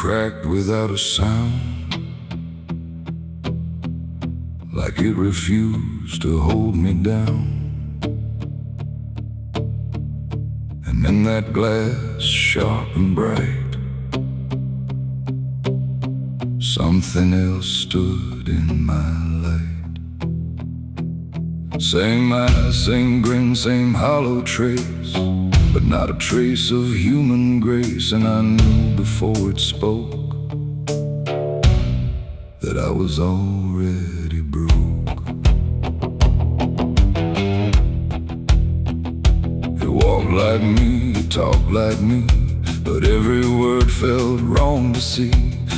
cracked without a sound, like it refused to hold me down. And then that glass, sharp and bright, something else stood in my light. Same eyes, same grin, same hollow trace, but not a trace of human grace. And I knew before it spoke that I was already broke. It walked like me, it talked like me, but every word felt wrong to see.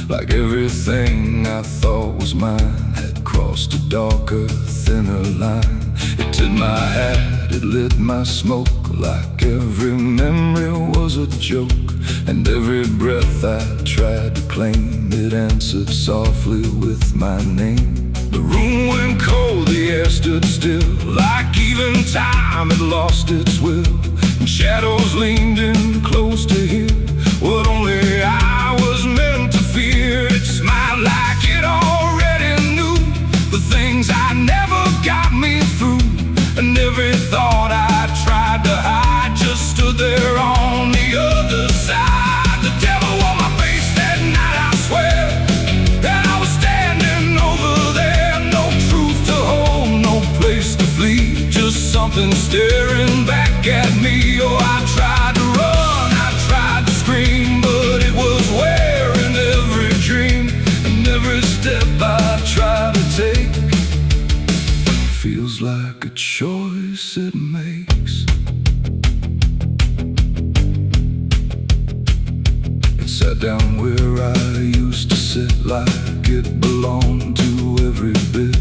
Like everything I thought was mine had crossed a darker, thinner line. It tipped my hat, it lit my smoke, like every memory was a joke. And every breath I tried to claim, it answered softly with my name. The room went cold, the air stood still, like even time had lost its will. And shadows leaned in close to hear what only I was meant to fear. It smiled like it already knew the things I never got me through. And every thought I tried to hide just stood there on the other side. The devil on my face that night, I swear, that I was standing over there. No truth to hold, no place to flee, just something staring back at me. Oh, I tried to run, I tried to scream, but it was wearing every dream. And every step I try to take feels like a choice it makes. It sat down where I used to sit, like it belonged to every bit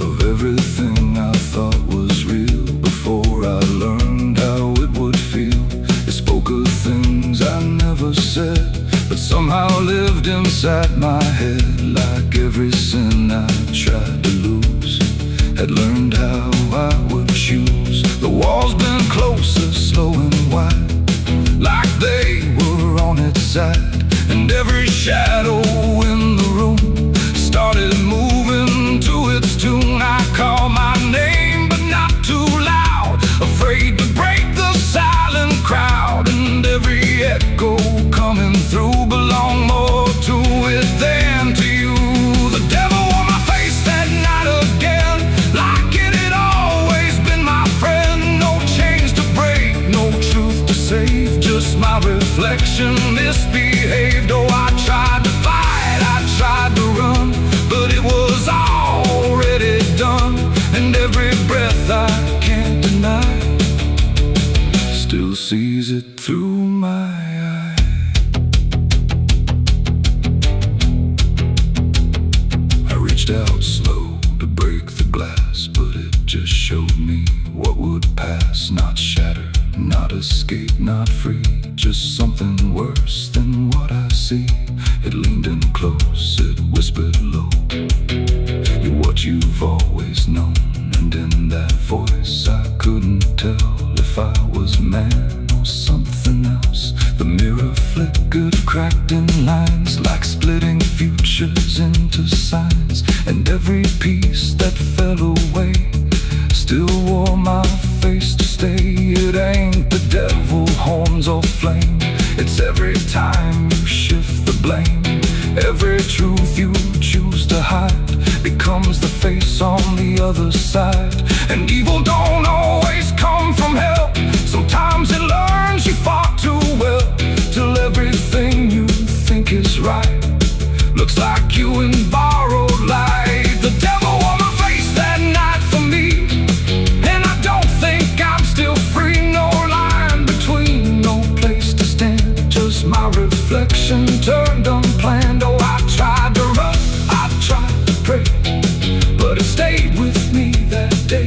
of everything I thought was real. Before I learned how it would feel, it spoke of things I never said, but somehow lived inside my head. Like every sin I tried to lose, had learned how I would choose. The walls been closer, slow and wide, like they were on its side. And every shadow in the room started moving to its tune. I called my name, but not too loud, afraid to break the silent crowd. And every echo coming through belonged more to it than to you. The devil on my face that night again, like it had always been my friend. No chains to break, no truth to save, just my reflection misbehaved. Oh, I tried to fight, I tried to run, but it was already done. And every breath I can't deny still sees it through my eye. I reached out slow to break the glass, but it just showed me what would pass. Not shatter, not escape, not free, just something worse than what I see. It leaned in close, it whispered low, you're what you've always known. And in that voice I couldn't tell if I was man or something else. The mirror flickered, cracked in lines, like splitting futures into signs. And every piece that fell away still wore my face to stay. It ain't the devil, horns or flame, it's every time you shift the blame. Every truth you choose to hide becomes the face on the other side. And evil don't always come from hell, sometimes it learns you fought too well, till everything you think is right looks like you in borrowed light. The devil on my face that night for me, and I don't think I'm still free. No line between, no place to stand, just my reflection turned unplanned. Oh, I tried to run, I tried to pray, but it stayed with me that day.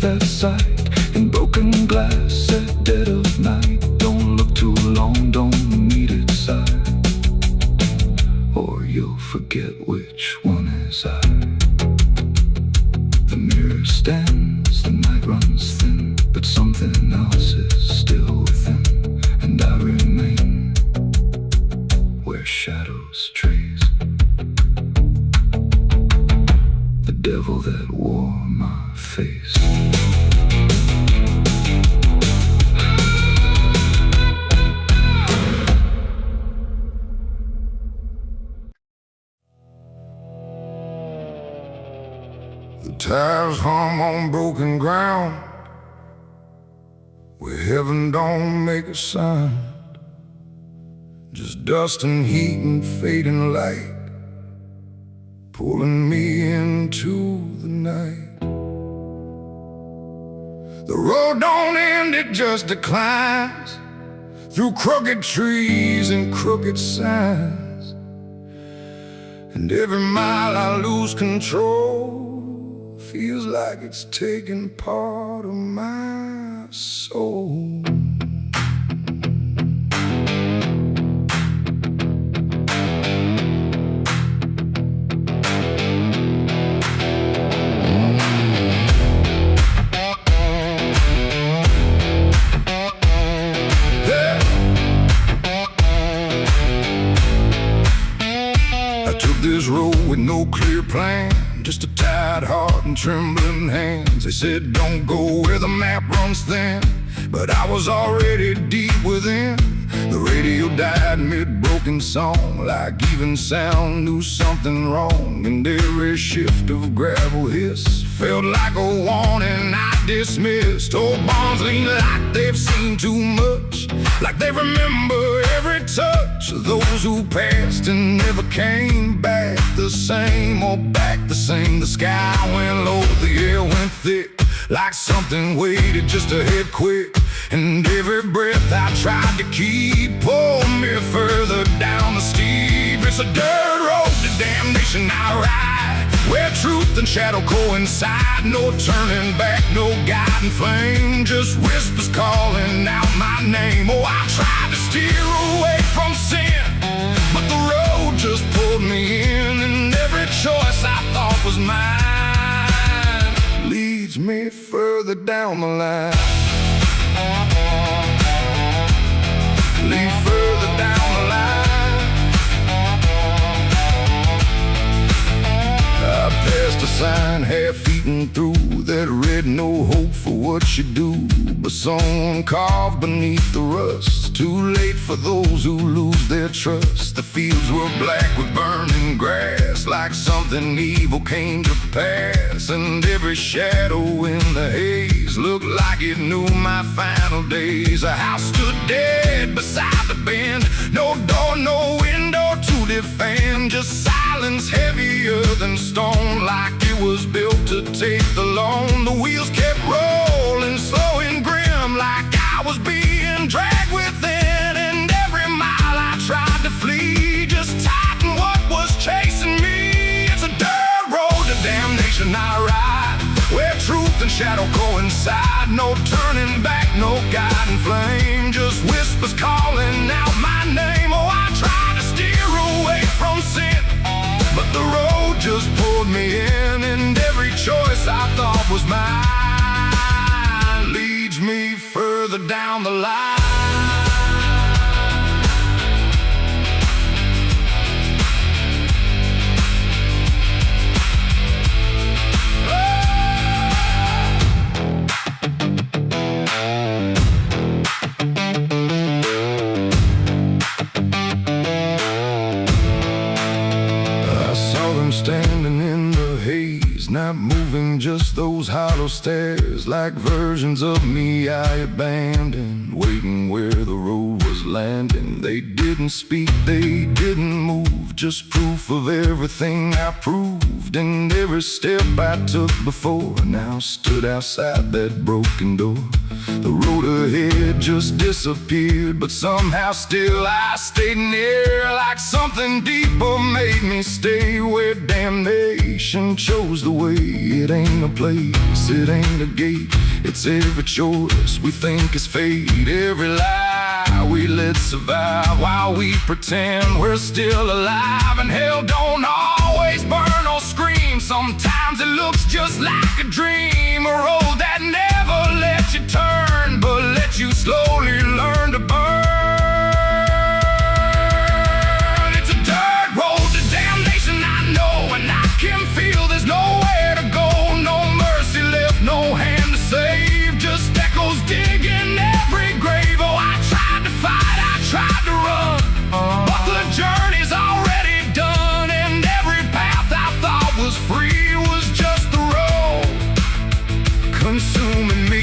that sight in broken glass at dead of night. Don't look too long, don't meet its side, or you'll forget which one is I. The mirror stands, the night runs thin, but something else is still within, and I remain where shadows trace the devil that wore my face. The tires hum on broken ground, where heaven don't make a sound, just dust and heat and fading light, pulling me into the night. The road don't end, it just declines through crooked trees and crooked signs, and every mile I lose control feels like it's taking part of my soul. I took this road with no clear plan, just a tired heart and trembling hands. They said don't go where the map runs thin, but I was already deep within. The radio died mid-broken song, like even sound knew something wrong, and every shift of gravel hiss felt like a warning I dismissed. Old bonds lean like they've seen too much, like they remember every touch of those who passed and never came back the same, or back the same. The sky went low, the air went thick, like something waited just to hit quick, and every breath I tried to keep pulled me further down the steep. It's a dirt road to damnation I ride, where truth and shadow coincide. No turning back, no guiding flame, just whispers calling out my name. Oh, I tried to steer away from sin, but the road just pulled me in, and every choice I thought was mine leads me further down the line. Lead further down the line. I passed a sign half-eaten through that read no hope for what you do, but someone carved beneath the rust. Too late for those who lose their trust. The fields were black with burning grass, like something evil came to pass, and every shadow in the haze looked like it knew my final days. A house stood dead beside the bend, no door, no window to defend, just silence heavier than stone, like it was built to take the loan. The wheels kept rolling slow and grim, like I was being dragged within, and every mile I tried to flee just tightened what was chasing me. It's a dirt road to damnation I ride, where truth and shadow coincide. No turning back, no guiding flame, just whispers calling out my name. Oh, I tried to steer away from sin, but the road just pulled me in, and every choice I thought was mine leads me further down the line. Standing in the haze, not moving, just those hollow stares, like versions of me I abandoned, waiting where the road was was landing. They didn't speak, they didn't move, just proof of everything I proved. And every step I took before now stood outside that broken door. The road ahead just disappeared, but somehow still I stayed near. Like something deeper made me stay, where damnation chose the way. It ain't a place, it ain't a gate, it's every choice we think is fate. Every lie we let survive while we pretend we're still alive. And hell don't always burn or scream, sometimes it looks just like a dream. A road that never let you turn, but let you slowly learn to burn. It's a dirt road to damnation, I know, and I can feel there's nowhere to go. No mercy left, no hand to save, just echoes digging every grave. Oh, I tried to fight, I tried to run, but the journey's already done. And every path I thought was free was just the road consuming me.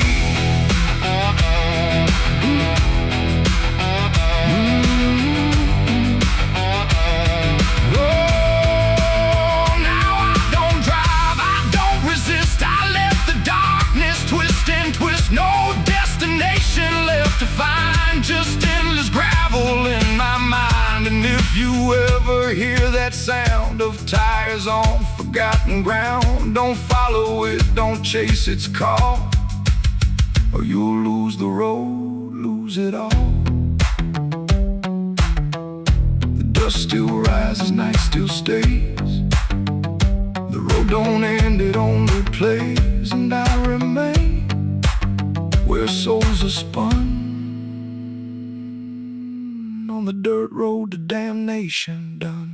No destination left to find, just endless gravel in my mind. And if you ever hear that sound of tires on forgotten ground, don't follow it, don't chase its call, or you'll lose the road, lose it all. The dust still rises, night still stays, the road don't end, it only plays. And I remain where souls are spun, on the dirt road to damnation done.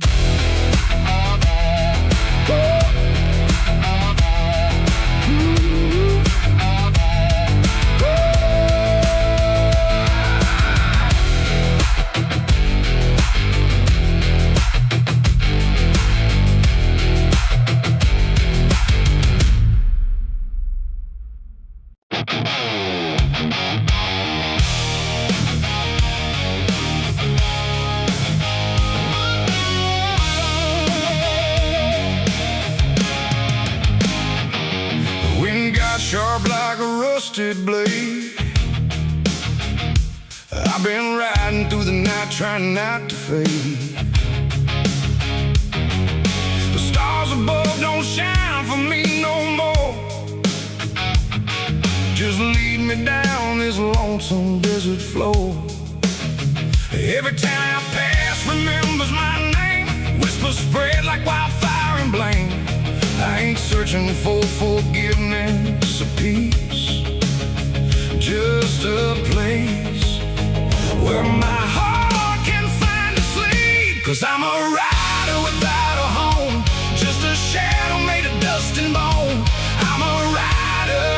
Sharp like a rusted blade, I've been riding through the night trying not to fade. The stars above don't shine for me no more, just lead me down this lonesome desert floor. Every town I pass remembers my name, whispers spread like wildfire and blame. I ain't searching for forgiveness or peace, just a place where my heart can find a sleep. 'Cause I'm a rider without a home, just a shadow made of dust and bone. I'm a rider.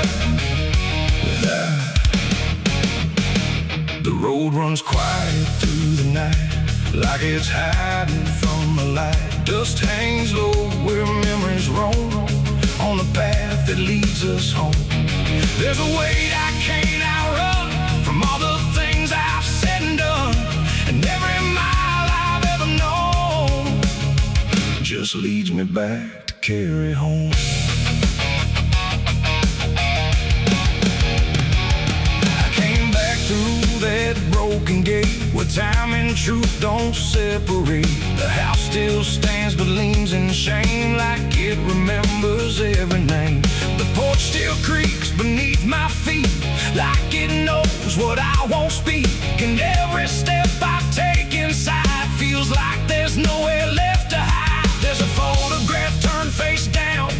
The road runs quiet through the night, like it's hiding from the light. Dust hangs low where memories roam, on the path that leads us home. There's a weight I can't outrun, from all the things I've said and done. And every mile I've ever known just leads me back to carry home. I came back through that broken gate, where time and truth don't separate. The house still stands but leans in shame, like it remembers every name. The porch still creaks beneath my feet, like it knows what I won't speak. And every step I take inside feels like there's nowhere left to hide. There's a photograph turned face down,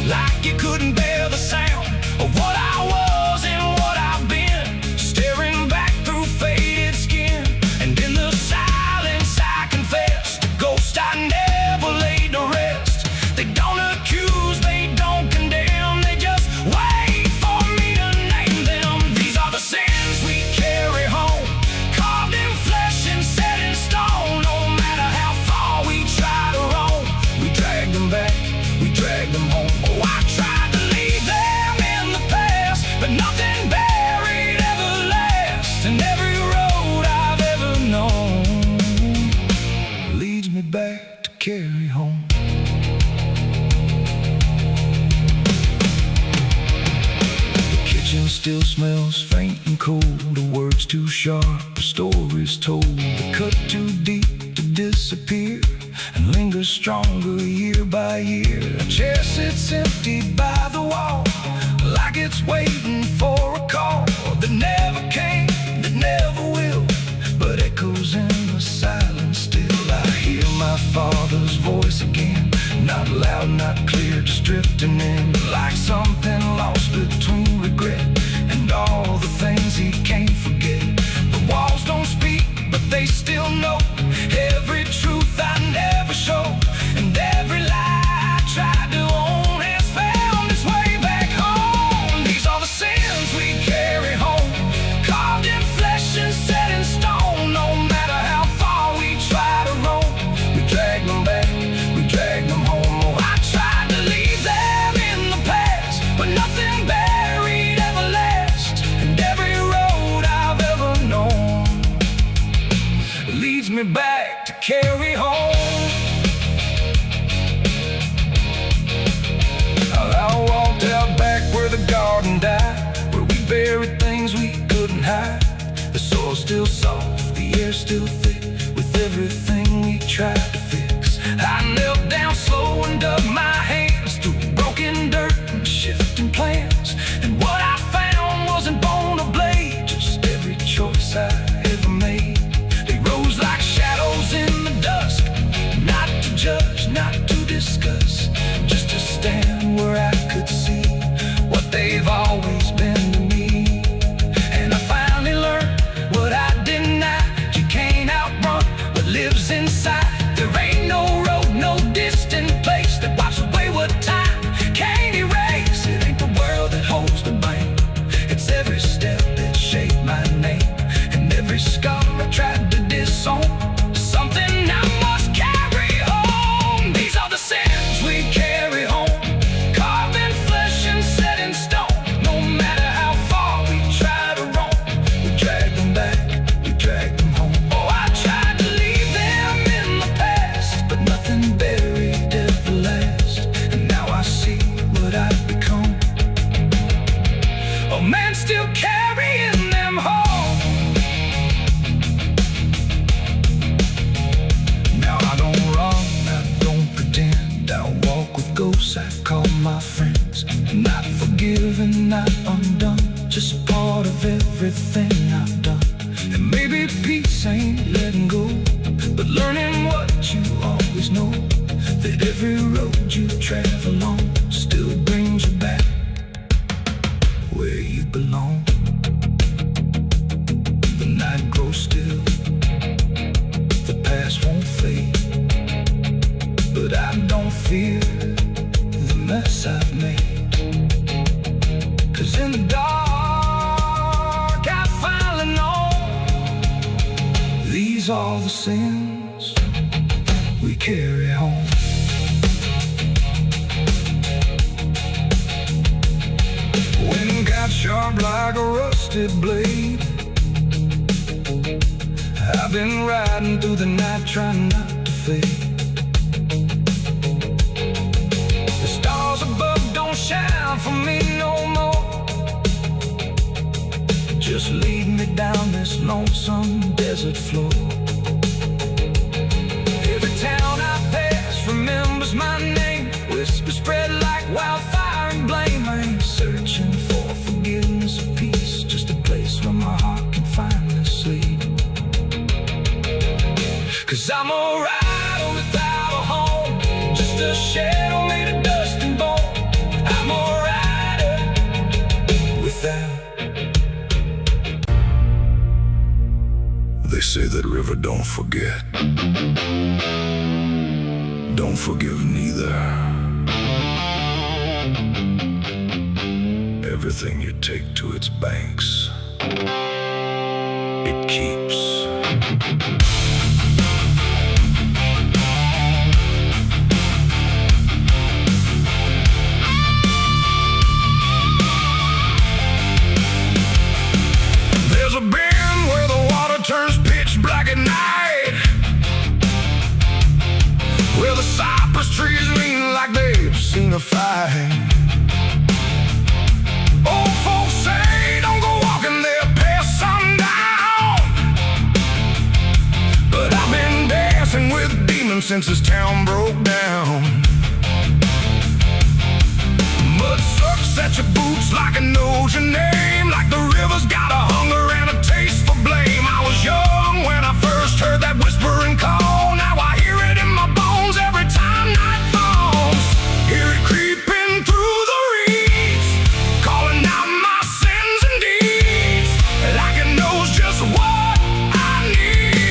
like you couldn't bear the sound of what I was and what I've been, staring back through faded skin. And in the silence I confess, the ghost I never laid to rest. They don't accuse, they don't condemn, they just wait for me to kitchen still smells faint and cold. The words too sharp, the stories told. The cut too deep to disappear and linger stronger year by year. A chair sits empty by the wall, like it's waiting for a call that never came, that never will, but echoes in the silence still. I hear my father's voice again, not loud, not clear, just drifting in, like something lost between regret and all the things he can't forget. The walls don't speak, but they still know every truth I never showed, and every lie I tried to own has found its way back home. These are the sins we carry home, carved in flesh and set in stone. No matter how far we try to roam, we drag them back, we drag them home. Oh, I tried to leave them in the past, but nothing buried ever lasts, and every road I've ever known leads me back to carry home. I walked out back where the garden died, where we buried things we couldn't hide. The soil's still soft, the air's still thick, with everything we tried to fix. I knelt down slow and dug my hands through broken dirt and shifting plans, and what I found wasn't bone or blade, just every choice I ever made. They rose like shadows in the dusk, not to judge, not to discuss, just to stand where I could see what they've always been to me. And I finally learned what I denied: you can't outrun what lives inside. There ain't no road, no distant place that wipes away what time can't erase. It ain't the world that holds the blame, it's every step that shaped my name, and every scar I tried to disown, something I must carry home. These are the sins we carry home, carved in flesh and set in stone. No matter how far we try to roam, we drag them back, we drag them home. Oh, I tried to leave them in the past, but nothing buried ever lasts, and now I see what I've become. A man still carrying them home. Now I don't run, I don't pretend, I walk with ghosts I call my friends. Not forgiven, not undone, just part of everything I've done. And maybe peace ain't letting go, but learning what you always know, that every road you travel on still brings you back where you belong. The night grows still, the past won't fade, but I don't fear the mess I've made. 'Cause in the dark I finally know these are the sins we carry home. Wind got sharp like a rusted blade, I've been riding through the night trying not to fade. The stars above don't shine for me no more, just lead me down this lonesome desert floor. Every town I pass remembers my name, whispers spread like wildfire and blame. I ain't searching for forgiveness or peace, just a place where my heart can finally sleep. 'Cause I'm a rider without a home, just a shadow made of dust and bone. I'm a rider without. They say that river don't forget, don't forgive neither. Everything you take to its banks, it keeps. There's a bend where the water turns pitch black at night, where the cypress trees lean like they've seen a fight. Old folks say since this town broke down. Mud sucks at your boots like it knows your name, like the river's got a hunger and a taste for blame. I was young when I first heard that whispering call. Now I hear it in my bones every time night falls. Hear it creeping through the reeds, calling out my sins and deeds, like it knows just what I need.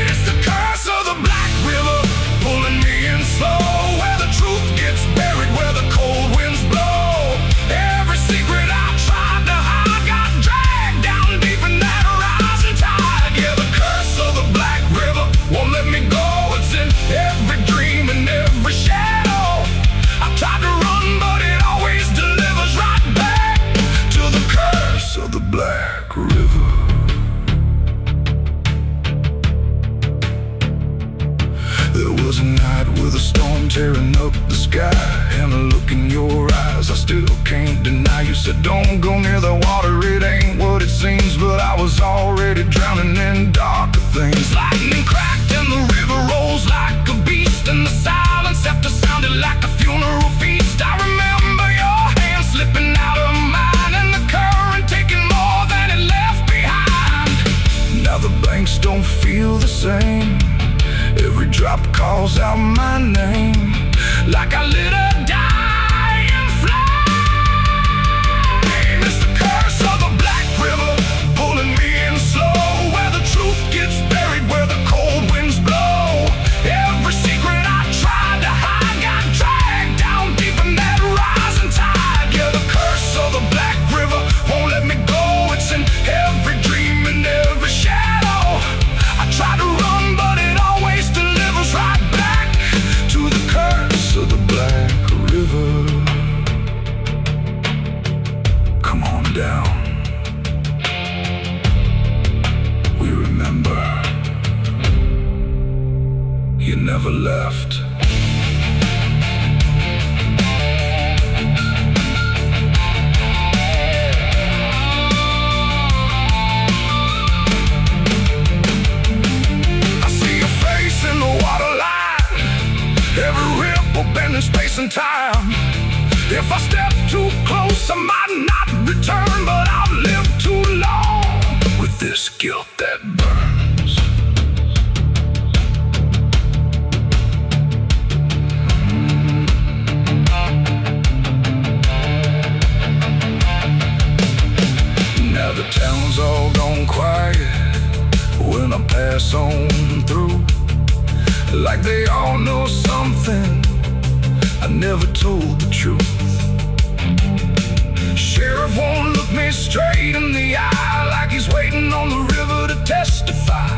It's the curse of the Black River, pulling me in slow, where the truth gets buried, where the cold winds blow. Every secret I tried to hide got dragged down deep in that rising tide. Yeah, the curse of the Black River won't let me go. It's in every dream and every shadow. I tried to run, but it always delivers right back to the curse of the Black River. There was a night with a storm tearing up the sky, and a look in your eyes I still can't deny. You said don't go near the water, it ain't what it seems, but I was already drowning in darker things. Lightning cracked and the river rolls like a beast, and the silence after sounded like a funeral feast. I remember your hand slipping out of mine, and the current taking more than it left behind. Now the banks don't feel the same, every drop calls out my name, like I lit a dying flame. It's the curse of the Black River, pulling me in slow, where the truth gets buried, where the cold winds blow. Every secret I tried to hide got dragged down deep in that rising tide. Yeah, the curse of the Black River won't let me go. It's in every dream and every shadow. I try to run, but it always delivers right back to the curse of the Black River. Come on down, we remember you never left. I see your face in the waterline, every ripple bending space and time. If I step too close, I might not return, but I've lived too long with this guilt that burns. Now the town's all gone quiet when I pass on through, like they all know something I never told the truth. Sheriff won't look me straight in the eye, like he's waiting on the river to testify.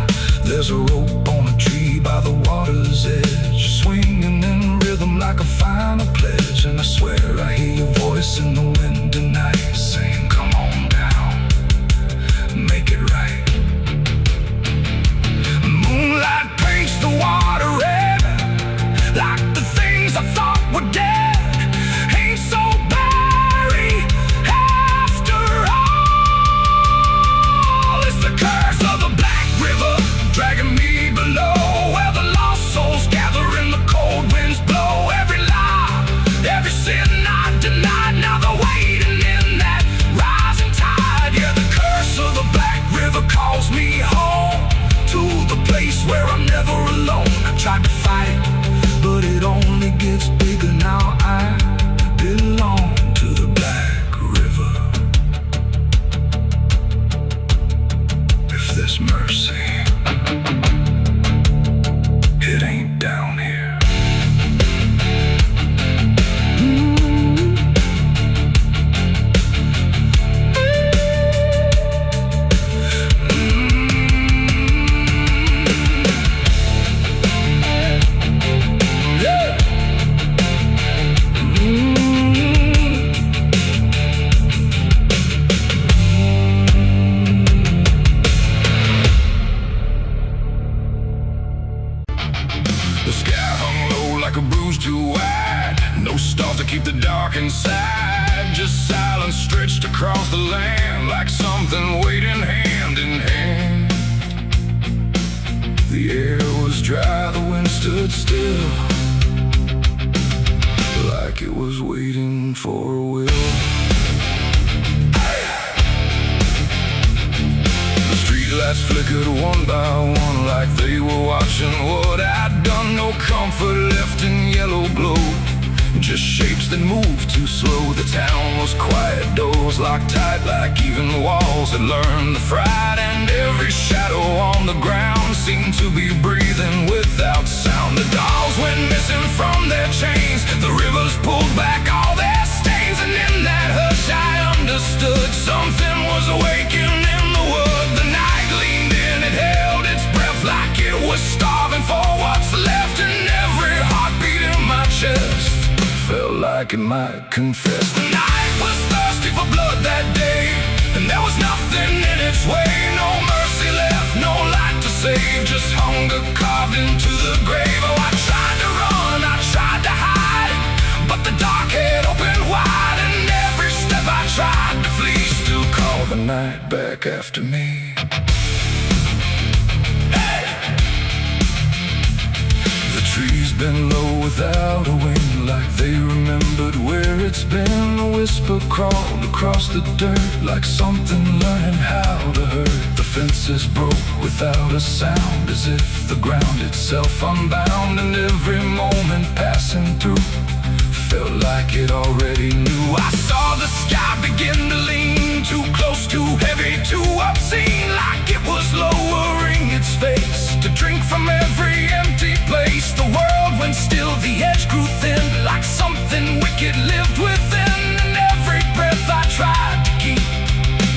There's a rope on a tree by the water's edge, swinging in rhythm like a final pledge. And I swear I hear your voice in the wind tonight, saying come on down, make it right. Moonlight paints the water red, like the things I thought were dead ain't so blurry after all. It's the curse of the Black River, dragging me below, where the lost souls gather and the cold winds blow. Every lie, every sin I denied, now they're waiting in that rising tide. Yeah, the curse of the Black River calls me home, to the place where I'm never alone. I tried to fight, but it only gets bigger. Now I belong to the Black River. If there's mercy, it ain't down here. Inside, just silence stretched across the land, like something waiting hand in hand. The air was dry. dry, the wind stood still, like it was waiting for a will. The streetlights flickered one by one, like they were watching what I'd done. No comfort left in yellow glow, just shapes that moved too slow. The town was quiet, doors locked tight, like even walls had learned the fright. And every shadow on the ground seemed to be breathing without sound. The dolls went missing from their chains, the rivers pulled back all their stains. And in that hush I understood something was awakening in the wood. The night leaned in, it held its breath like it was starving for what's left. And every heartbeat in my chest felt like it might confess. The night was thirsty for blood that day, and there was nothing in its way. No mercy left, no light to save, just hunger carved into the grave. Oh, I tried to run, I tried to hide, but the dark had opened wide. And every step I tried to flee still called the night back after me. Trees been low without a wing, like they remembered where it's been. A whisper crawled across the dirt, like something learning how to hurt. The fences broke without a sound, as if the ground itself unbound. And every moment passing through felt like it already knew. I saw the sky begin to lean, too close, too heavy, too obscene, like it was lowering its face to drink from every empty place. The world went still, the edge grew thin, like something wicked lived within. And every breath I tried to keep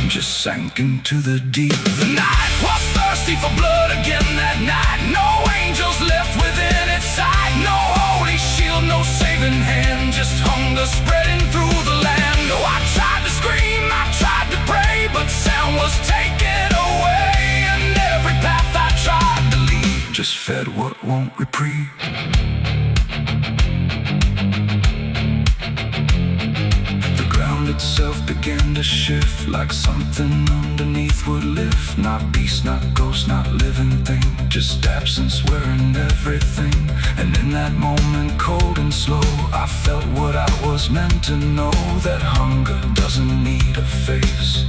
just sank into the deep. The night was thirsty for blood again that night. No angels left within its sight, no holy shield, no saving hand, just hunger spreading through the land. Oh, I tried to scream, I tried to pray, but sound was taken away. And every path I tried to leave just fed what won't reprieve. The ground itself began to shift, like something underneath would lift. Not beast, not ghost, not living thing, just absence wearing everything. And in that moment, cold and slow, I felt what I was meant to know, that hunger doesn't need a face,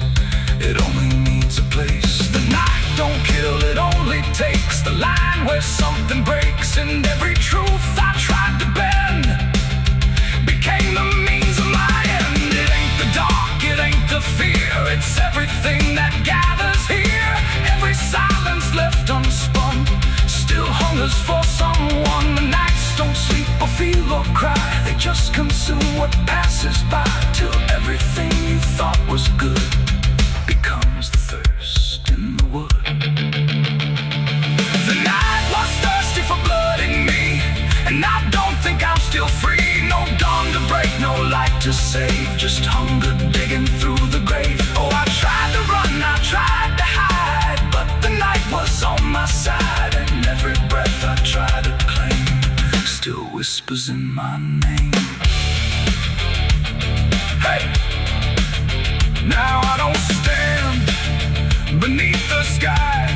it only needs a place. The night don't kill, it only takes the line where something breaks. And every truth I tried to bend became the means of my end. It ain't the dark, it ain't the fear, it's everything that gathers here. Every silence left unspun still hungers for someone. The nights don't sleep or feel or cry, they just consume what passes by, till everything you thought was good becomes the thirst in the wood. The night was thirsty for blood in me, and I don't think I'm still free. No dawn to break, no light to save, just hunger digging through the grave. Oh, I tried to run, I tried to hide, but the night was on my side. And every breath I tried to claim still whispers in my name. Hey! Now I don't stand beneath the sky,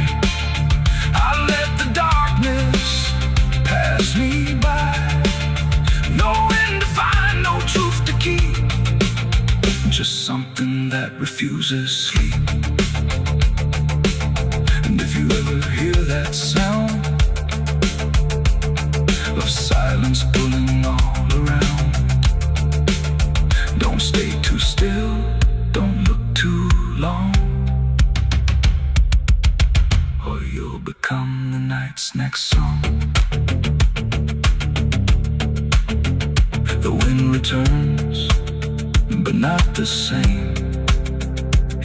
I let the darkness pass me by. No end to find, no truth to keep, just something that refuses sleep. And if you ever hear that sound of silence pulling all around, don't stay too still, don't look too long, or you'll become the night's next song. The wind returns, but not the same.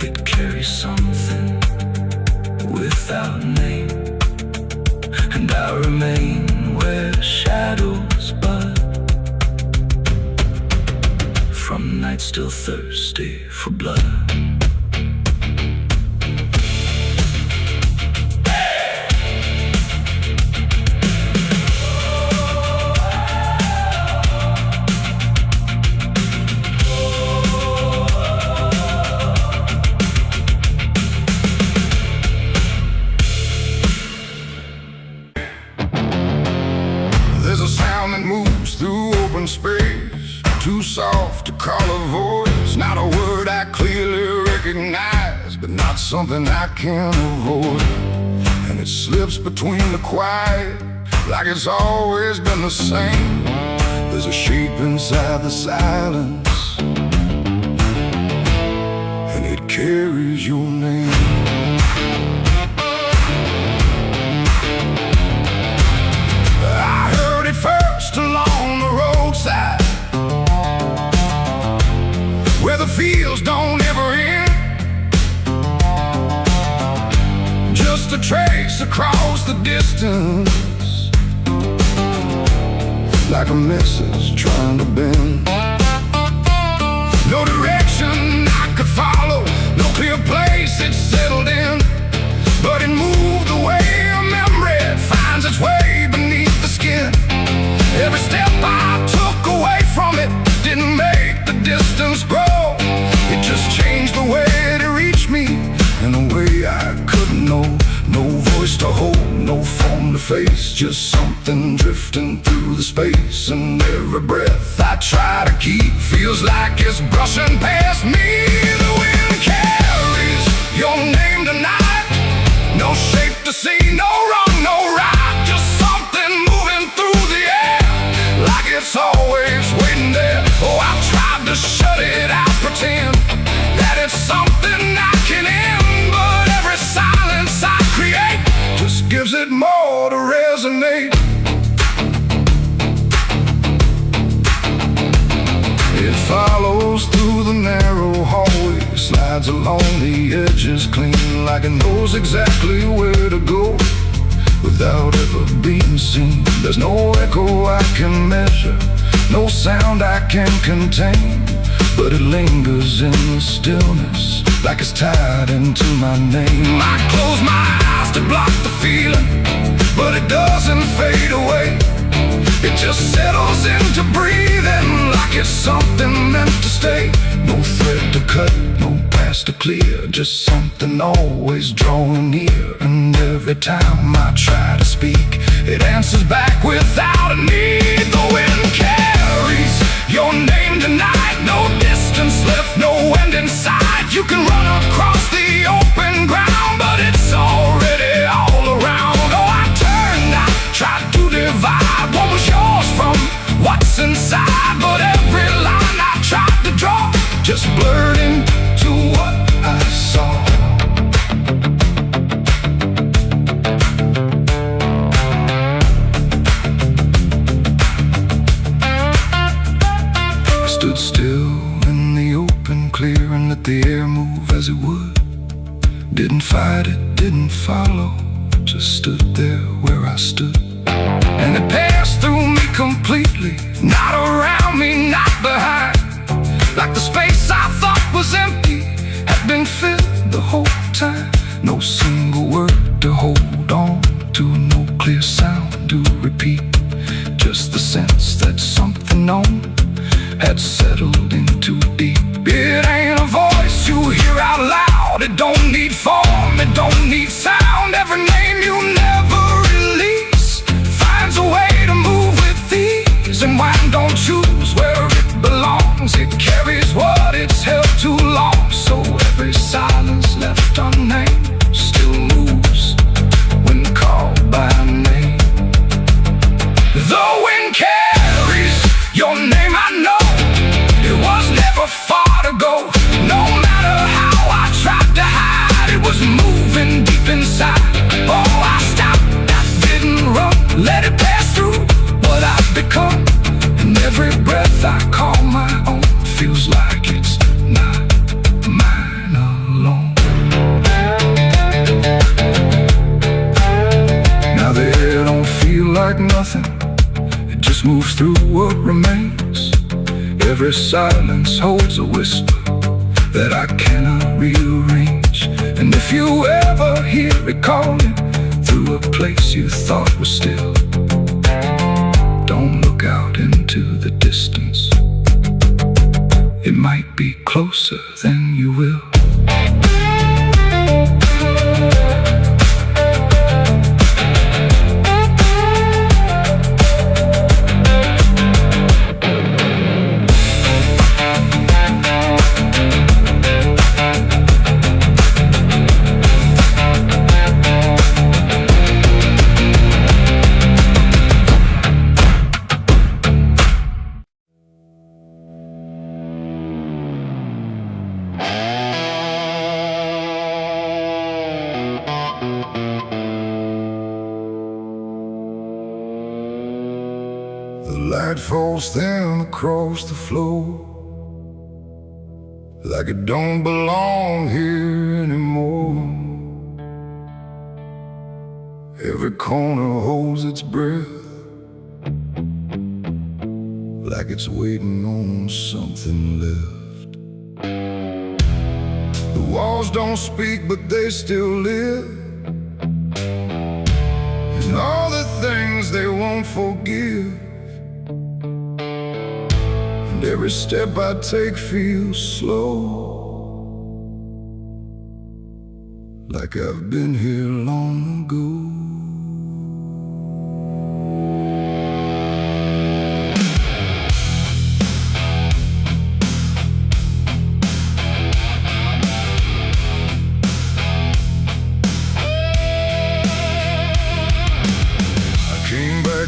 It carries something without name, and I remain where shadows bud, from nights still thirsty for blood. recognize, but not something I can avoid. And it slips between the quiet, like it's always been the same. There's a shape inside the silence, and it carries your name. I heard it first along the roadside, where the fields don't ever end. Just a trace across the distance, like a message trying to bend. No direction I could follow, no clear place it settled in, but it moved the way a memory finds its way beneath the skin. Every step I took away from it didn't make the distance grow. It just changed the way it reached me in a way I couldn't know. No voice to hold, no form to face, just something drifting through the space. And every breath I try to keep feels like it's brushing past me. The wind carries your name tonight, no shape to see, no wrong, no right, just something moving through the air, like it's always waiting there. Oh, I tried to shut it out, pretend that it's something I can end, but every silence I create just gives it more to resonate. It follows through the narrow hallway, slides along the edges clean, like it knows exactly where to go without ever being seen. There's no echo I can measure, no sound I can contain, but it lingers in the stillness, like it's tied into my name. I close my eyes to block the feeling, but it doesn't fade away. It just settles into breathing, like it's something meant to stay. No thread to cut, no path to clear, just something always drawing near. And every time I try to speak, it answers back without a need. The wind carries your name tonight, no distance left, no end in sight. You can run across the open ground, but it's already all around. Oh, I turned, I tried to divide what was yours from what's inside, but every line I tried to draw just blurred into what I saw. I stood still in the open clear and let the air move as it would. Didn't fight it, didn't follow, just stood there where I stood. And it passed through me completely, not around me, not behind. Like the space I thought was empty had been filled the whole time. No single word to hold on to, no clear sound to repeat, just the sense that something known had settled in too deep. It ain't a voice you hear out loud, it don't need form, it don't need sound. Every name you never release finds a way to move with ease. And wine don't choose where it belongs, it carries what it's held too long. So every silence left unnamed still moves when called by name. The wind carries your name, I know it was never far to go. No matter how I tried to hide, it was moving deep inside. Oh, I stopped, I didn't run, let it pass through what I've become. And every breath I call my own feels like it's not mine alone. Now the air don't feel like nothing, it just moves through what remains. Every silence holds a whisper that I cannot rearrange. And if you ever hear it calling through a place you thought was still, don't look out into the distance, it might be closer than you will. walls thin across the floor, like it don't belong here anymore. Every corner holds its breath, like it's waiting on something left. The walls don't speak, but they still live, and all the things they won't forgive. And every step I take feels slow, like I've been here long ago.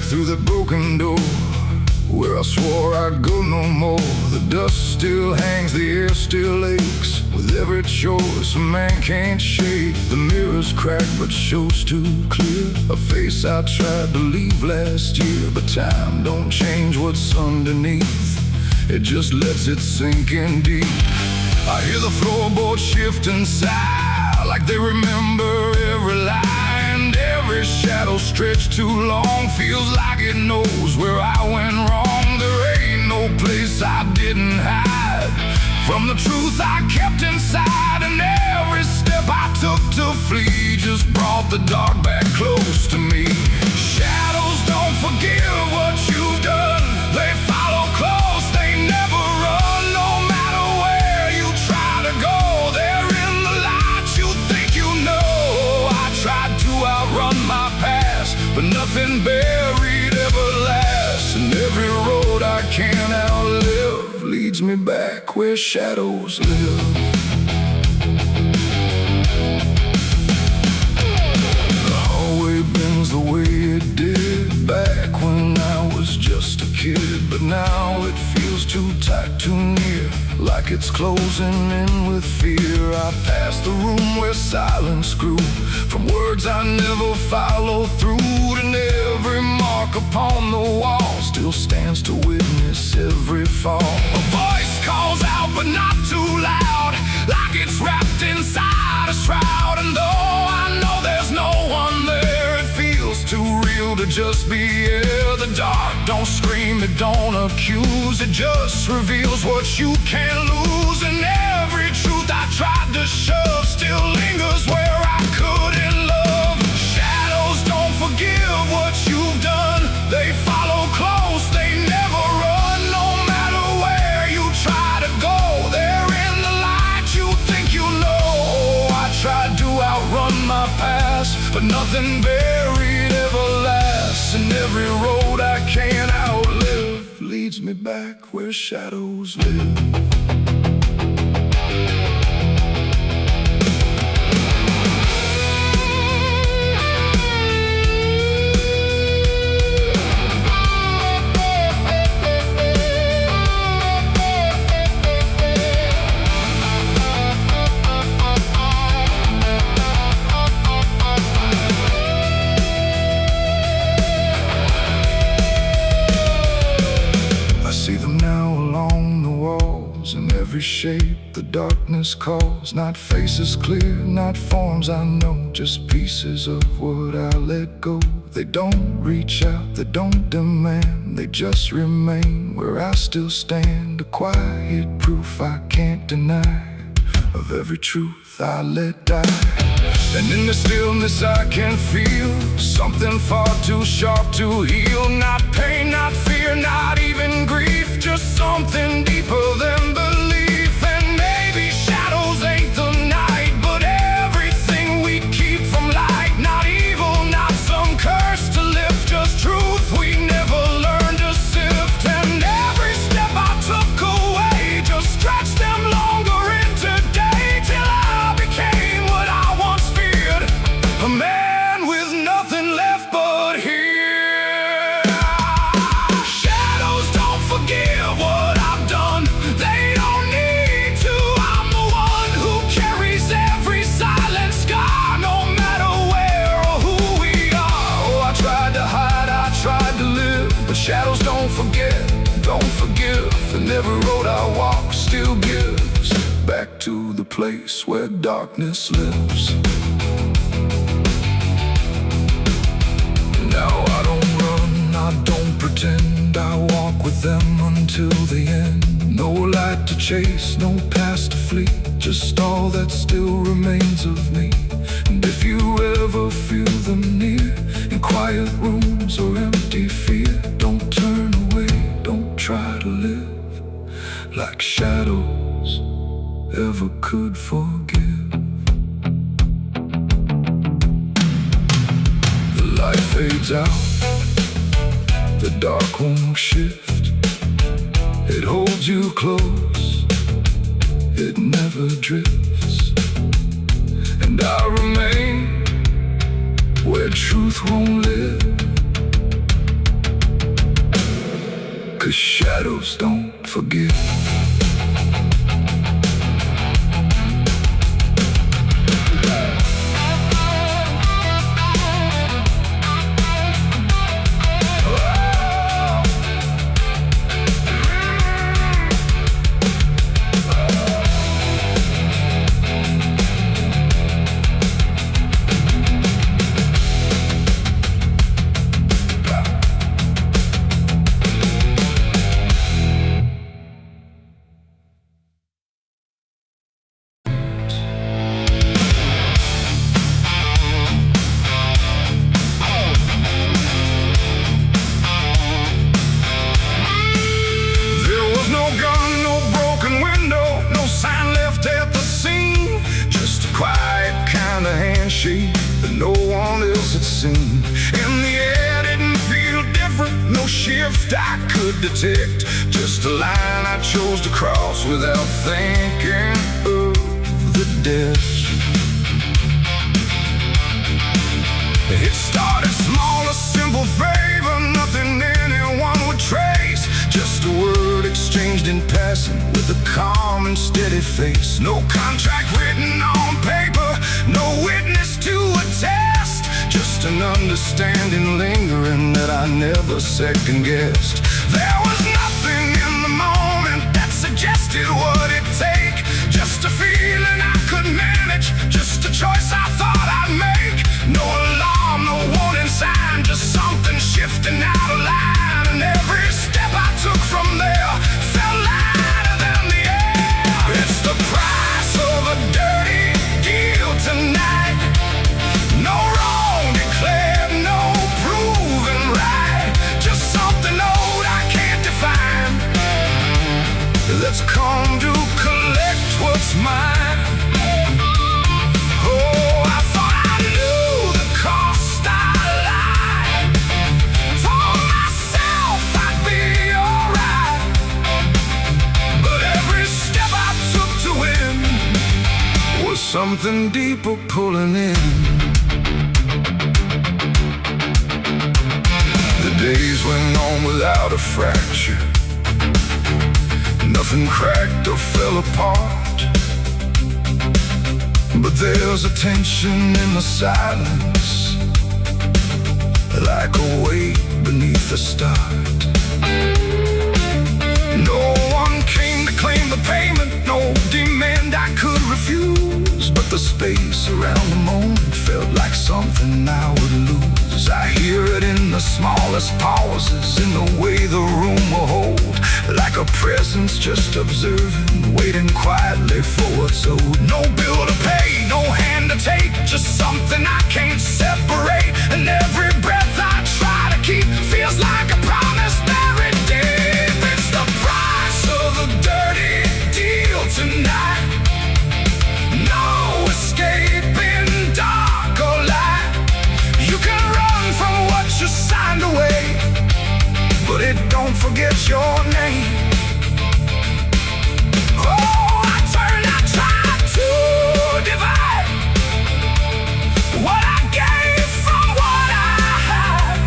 Through the broken door, where I swore I'd go no more. The dust still hangs, the air still aches. With every choice a man can't shake. The mirror's cracked but shows too clear a face I tried to leave last year. But time don't change what's underneath, it just lets it sink in deep. I hear the floorboards shift and sigh, like they remember every lie. Every shadow stretched too long feels like it knows where I went wrong. There ain't no place I didn't hide from the truth I kept inside. And every step I took to flee just brought the dark back close to me. Shadows don't forgive what you've done, they follow close, they never run. No matter where you try to go, they're in the light you think you know. I tried to outrun my past, but nothing buried ever lasts. And every road I can't outlive leads me back where shadows live. The hallway bends the way it did back when I was just a kid. But now it feels too tight, too near, like it's closing in with fear. I pass the room where silence grew, from words I never followed through. And every mark upon the wall still stands to witness every fall. A voice calls out but not too loud, like it's wrapped inside a shroud. And though I know there's no one there, it feels too real to just be here. The dark don't scream, it don't accuse, it just reveals what you can't lose. And every truth I tried to shove still lingers where I couldn't love. Shadows don't forgive what you've done, they follow close, they never run. No matter where you try to go, they're in the light you think you know. I tried to outrun my past, but nothing buried ever lasts. And every road I can't outlive leads me back where shadows live. Every shape the darkness calls, not faces clear, not forms I know, just pieces of what I let go. They don't reach out, they don't demand, they just remain where I still stand. A quiet proof I can't deny of every truth I let die. And in the stillness I can feel something far too sharp to heal. Not pain, not fear, not even grief, just something deeper than belief. And maybe shadows ain't the night, but everything we keep from light. Not evil, not some curse to lift, just truth we never learned to sift. And every step I took away just stretched them longer into day, till I became what I once feared, a man with nothing left but here. Shadows don't forgive what I've done, And every road I walk still gives back to the place where darkness lives. Now I don't run, I don't pretend, I walk with them until the end. No light to chase, no past to flee, just all that still remains of me. And if you ever feel them near, in quiet rooms or empty fear, don't turn away, don't try to live like shadows ever could forgive. The light fades out, the dark won't shift. It holds you close, it never drifts. And I remain where truth won't live, 'cause shadows don't forgive. That no one else had seen. In the air didn't feel different, no shift I could detect. Just a line I chose to cross without thinking of the dead. It started small, a simple favor, nothing anyone would trace. Just a word exchanged in passing with a calm and steady face. No contract written on paper, no witness to attest. Just an understanding lingering that I never second-guessed. There was nothing in the moment that suggested what it'd take. Just a feeling I could manage, just a choice I thought I'd make. No alarm, no warning sign, just something shifting out of line. And every step I took from there felt lighter than the air. It's the price of a dirty deal tonight. No wrong declared, no proven right. Just something old I can't define, that's come to collect what's mine. Oh, I thought I knew the cost I lied. Told myself I'd be alright, but every step I took to win was something deeper pulling in. The days went on without a fracture, nothing cracked or fell apart. But there's a tension in the silence, like a weight beneath the start. No one came to claim the payment, no demand I could refuse. But the space around the moment felt like something I would lose. I hear it in the smallest pauses, in the way the room will hold, like a presence just observing, waiting quietly for what's owed. No bill to pay, no hand to take, just something I can't separate. And every breath I try to keep feels like a promise buried deep. It's the price of a dirty deal tonight. No escape in dark or light. You can run from what you signed away, but it don't forget your name. Oh, I tried to divide what I gave from what I had.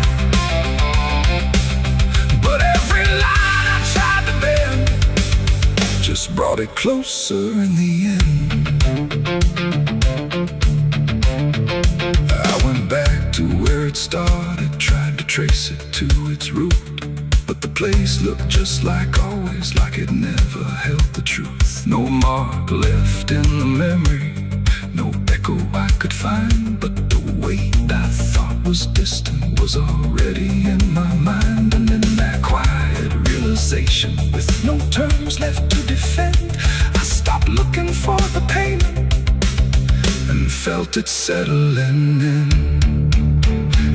But every line I tried to bend just brought it closer in the end. I went back to where it started, tried to trace it to its root, but the place looked just like always, like it never held the truth. No mark left in the memory, no echo I could find, but the weight I thought was distant was already in my mind. And in that quiet realization, with no terms left to defend, I stopped looking for the payment and felt it settling in.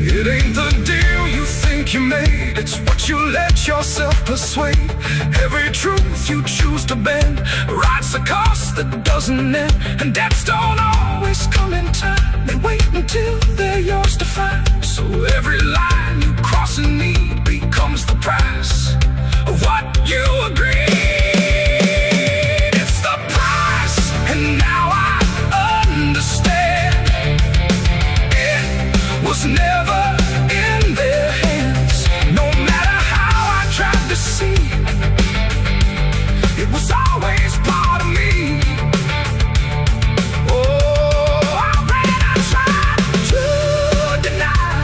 It ain't the deal you think you made, it's what you let yourself persuade. Every truth you choose to bend writes a cost that doesn't end. And debts don't always come in time, they wait until they're yours to find. So every line you cross in need becomes the price of what you agreed. It's the price, and now I understand. It was never in their hands, no matter how I tried to see. It was always part of me. Oh, I tried to deny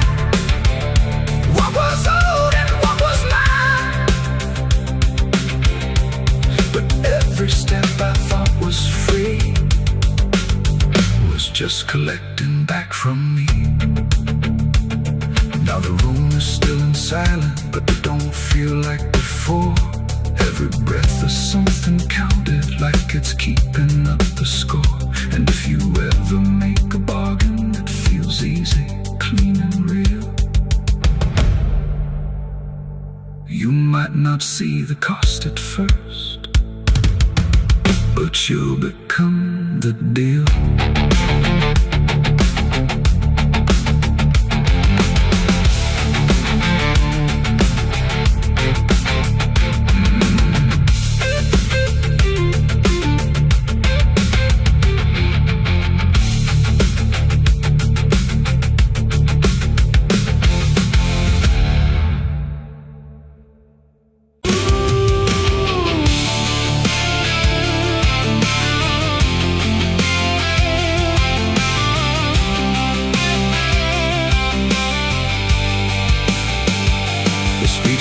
what was owed and what was mine. But every step I thought was free was just collecting back from me. Now the room is still and silent, but it don't feel like before. Every breath is something counted, like it's keeping up the score. And if you ever make a bargain that feels easy, clean and real, you might not see the cost at first, but you'll become the deal.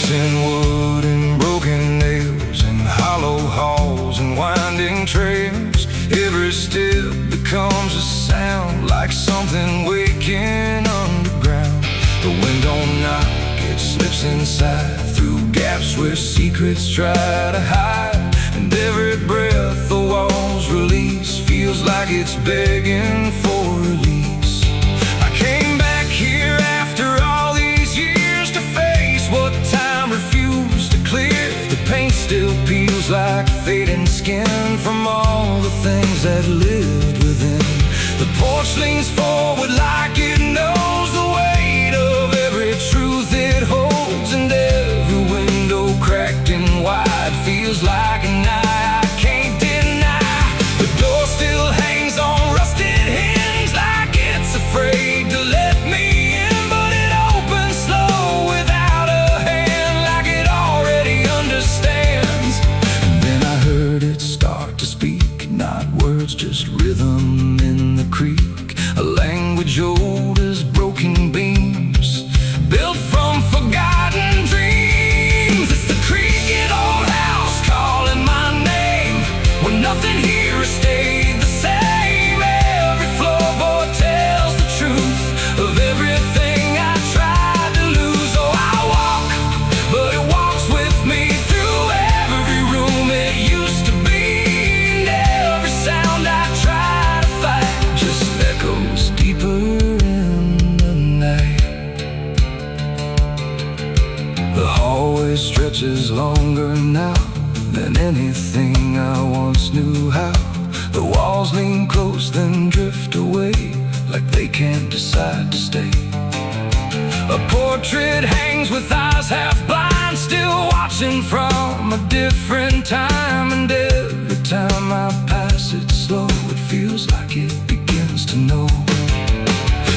In wood and broken nails, and hollow halls and winding trails. Every step becomes a sound, like something waking underground. The wind don't knock, it slips inside, through gaps where secrets try to hide. And every breath the walls release feels like it's begging for release. I came back here after all these years to face what time refused to clear. The paint still peels like fading skin from all the things that lived within. The porch leans forward like it knows the weight of every truth it holds. And every window cracked and wide feels like an eye I can't deny. The door still hangs on rusted hinges, like it's afraid to let me in. But it opens slow without a hand, like it already understands. And then I heard it start to speak, not words, just rhythm in the creek. A language old as broken beams, built from forgotten dreams. It's the creaking old house calling my name, when nothing here has stayed the same. Every floorboard tells the truth of everything I tried to lose. Oh, I walk, but it walks with me through every room it used to be. And every sound I try to fight just echoes deeper in the night. The hallway stretches longer now than anything I once knew how. The walls lean close then drift away, like they can't decide to stay. A portrait hangs with eyes half blind, still watching from a different time. And every time I pass it slow, it feels like it begins to know.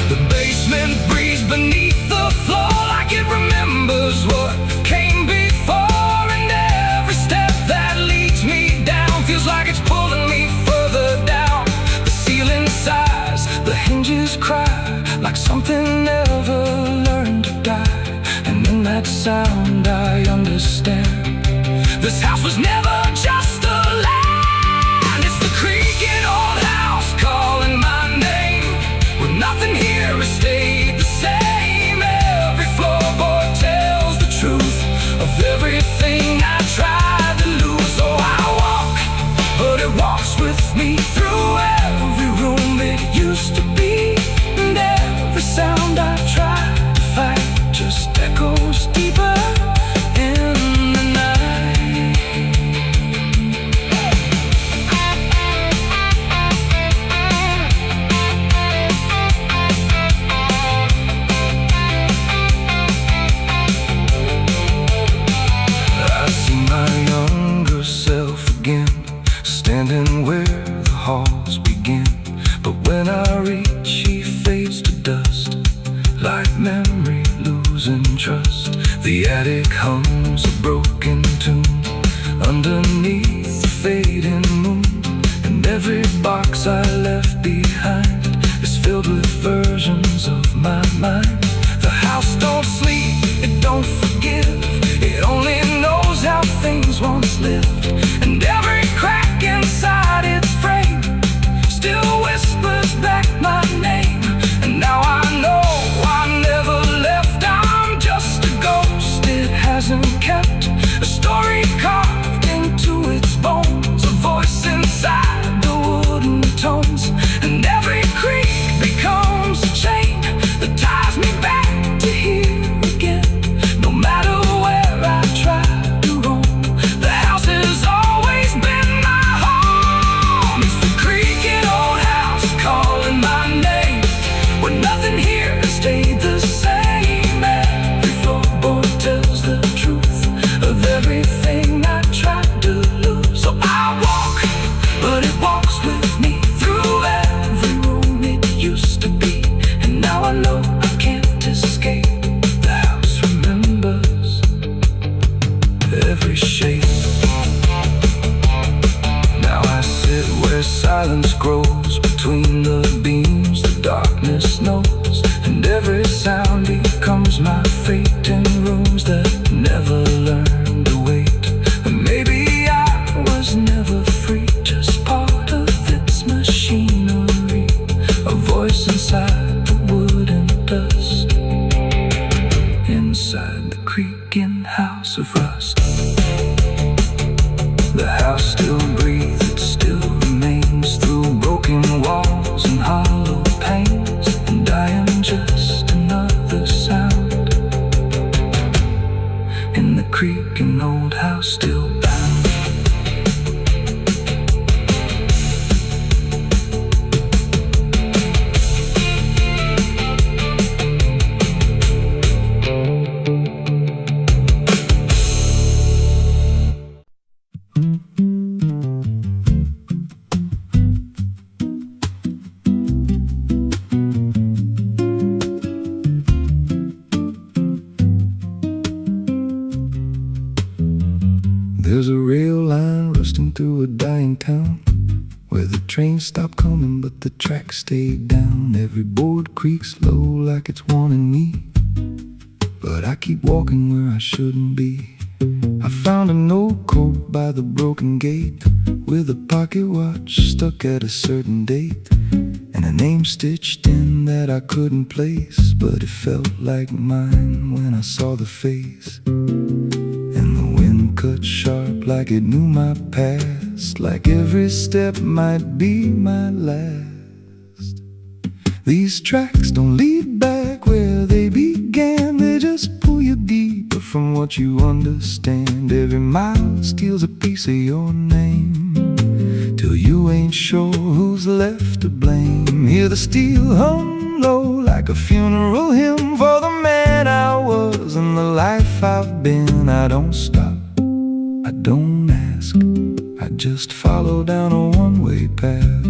The basement breathes beneath the floor, like it remembers what came before. And every step that leads me down feels like it's pulling me further down. The ceiling sighs, the hinges cry, like something never learned to die. And in that sound I understand, was never just a land. It's the creaking old house calling my name, where nothing here has stayed the same. Every floorboard tells the truth of everything I tried to lose. Oh, I walk, but it walks with me through every room it used to be. And every sound I try to fight just echoes deeper in the night. I see my younger self again, standing where the halls begin. But when I reach, he fades to dust, like memory losing trust. The attic hums a broken tune underneath the fading moon, and every box I left behind is filled with versions of my mind. The house don't sleep, it don't forgive, it only knows how things once lived. And every crack inside its frame still whispers back my name. And now I know I never left, I'm just a ghost. It hasn't kept a story carved into its bones, a voice inside the wooden tones. And every creak becomes a chain that ties me back to here again. No matter where I try to roam, the house has always been my home. It's the creaking old house calling my name, where nothing here has stayed the same. Every floorboard tells the truth of everything I tried to lose. So I walk, but it walks with me through every room it used to be. And now I know I can't escape. The house remembers every shape. Now I sit where silence grows between the beams, the darkness knows, and every sound becomes my fate in rooms that never learned to wait. And maybe I was never free, just part of its machinery, a voice inside the wood and dust, inside the creaking house of rust. The house still breathes, it still remains through broken walls and hollow panes. And I am just another sound in the creaking old house still bound. There's a rail line rusting through a dying town, where the trains stop coming but the tracks stay down. Every board creaks low like it's warning me, but I keep walking where I shouldn't be. I found a note code by the broken gate, with a pocket watch stuck at a certain date, and a name stitched in that I couldn't place, but it felt like mine when I saw the face. And the wind cut sharp like it knew my past, like every step might be my last. These tracks don't lead back where they began, they just pull you deeper from what you understand. Every mile steals a piece of your name, till you ain't sure who's left to blame. Hear the steel hum low like a funeral hymn for the man I was and the life I've been. I don't stop, I don't ask, I just follow down a one-way path.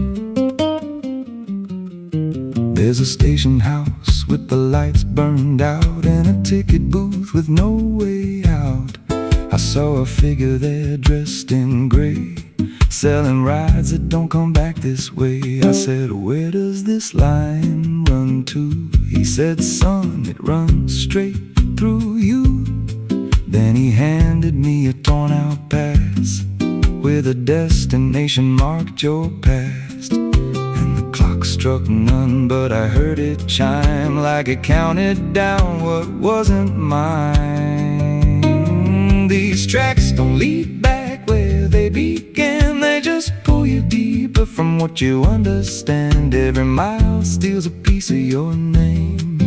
There's a station house with the lights burned out, and a ticket booth with no way out. I saw a figure there dressed in gray, selling rides that don't come back this way. I said, where does this line run to? He said, son, it runs straight through you. Then he handed me a torn out pass with a destination marked your past. And the clock struck none, but I heard it chime like it counted down what wasn't mine. These tracks don't lead back where they began, they just pull you deeper from what you understand. Every mile steals a piece of your name,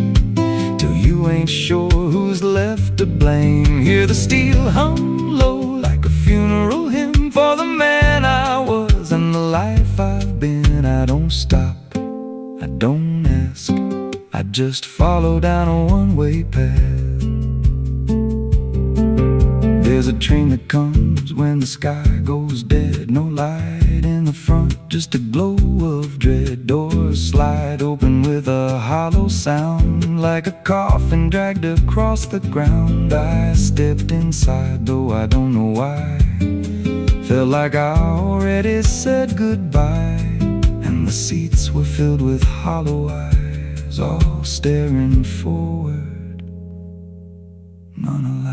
till you ain't sure who's left to blame. Hear the steel hum low like a funeral hymn for the man I was and the life I've been. I don't stop, I don't ask, I just follow down a one-way path. There's a train that comes when the sky goes dead. No light in the front, just a glow of dread. Doors slide open with a hollow sound, like a coffin dragged across the ground. I stepped inside, though I don't know why. Felt like I already said goodbye. And the seats were filled with hollow eyes, all staring forward, none alive.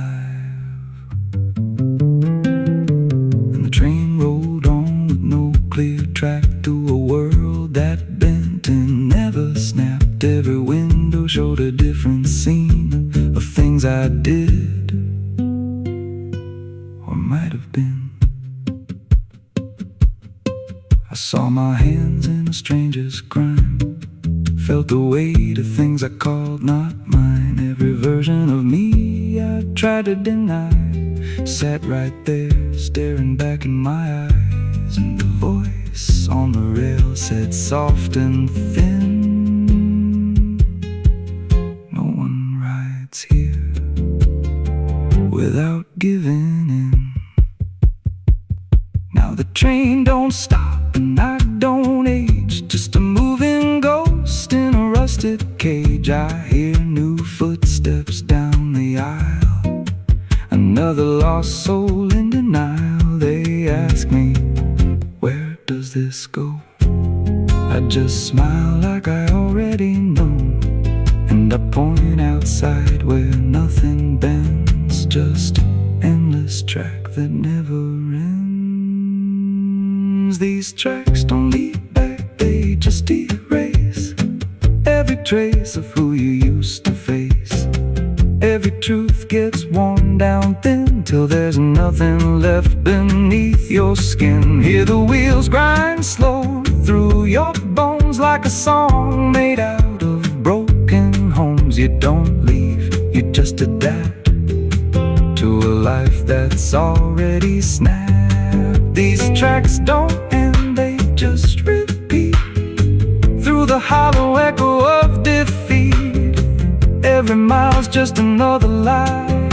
And the train rolled on with no clear track to a world that bent and never snapped. Every window showed a different scene of things I did or might have been. I saw my hands in a stranger's crime, felt the weight of things I called not mine. Every version of me I tried to deny sat right there, staring back in my eyes. And the voice on the rail said soft and thin, no one rides here without giving in. Now the train don't stop and I don't age, just a moving ghost in a rusted cage. I hear new footsteps down the aisle, another lost soul in denial. They ask me, where does this go? I just smile like I already know, and I point outside where nothing bends, just an endless track that never ends. These tracks don't lead back, they just erase every trace of who you used to face. Every truth gets worn down thin till there's nothing left beneath your skin. Hear the wheels grind slow through your bones like a song made out of broken homes. You don't leave, you just adapt to a life that's already snapped. These tracks don't end, they just repeat through the hollow echo of defeat. Every mile's just another lie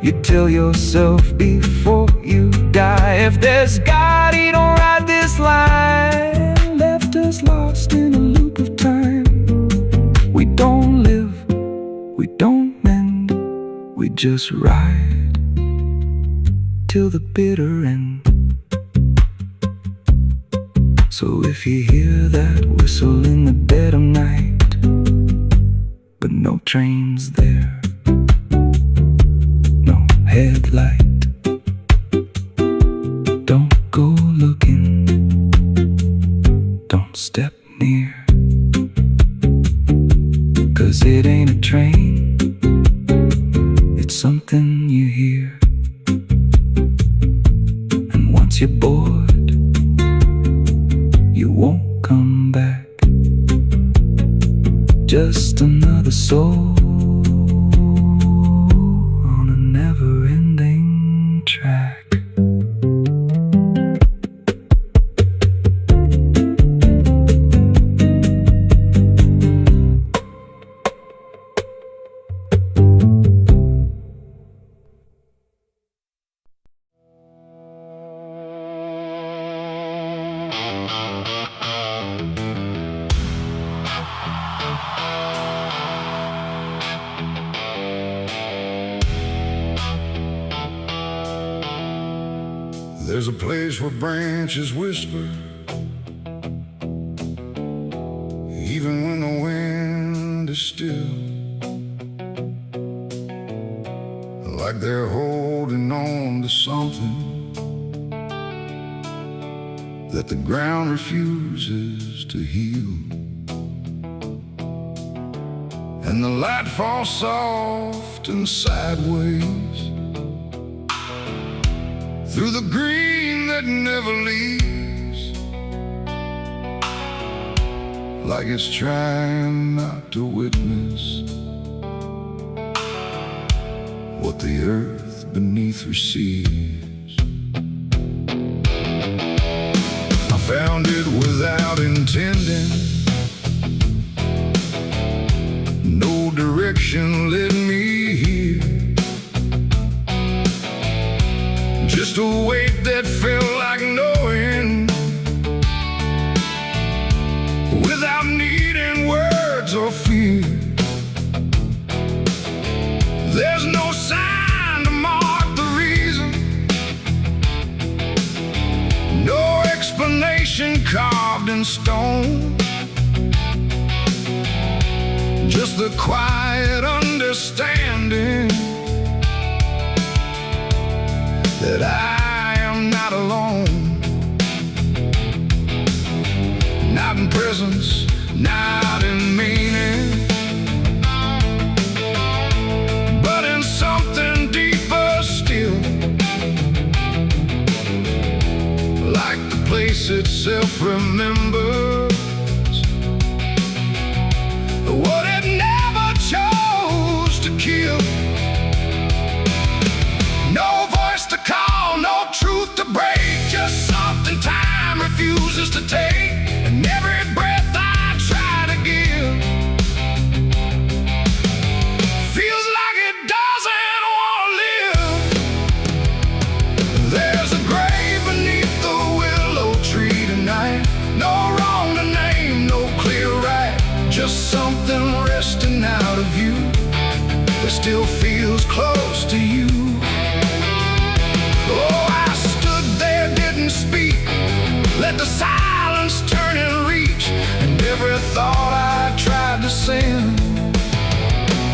you tell yourself before you die. If there's God, he don't write this line, left us lost in a loop of time. We don't live, we don't mend, we just ride till the bitter end. So if you hear that whistle in the dead of night, but no train's there, no headlight, don't go looking, don't step near, 'cause it ain't a train, it's something you hear. And once you're bored, you won't come back. Just another soul on a never-ending track. There's a place where branches whisper, even when the wind is still, like like they're holding on to something that the ground refuses to heal. And the light falls soft and sideways through the green that never leaves, like it's trying not to witness what the earth beneath receives. I found it without intending. No direction led me here, just a weight that felt like knowing, without needing words or fear. There's no sign to mark the reason, no explanation carved in stone, just the quiet understanding that I am not alone. Not in presence, not in meaning, but in something deeper still, like the place itself remembers what it never chose to kill. No voice to call, no truth to break, just something time refuses to take. And every breath I try to give feels like it doesn't want to live. There's a grave beneath the willow tree tonight. No wrong to name, no clear right, just something resting out of you that still feels close to you. Oh, I stood there, didn't speak, let the silence turn and reach, and every thought I tried to send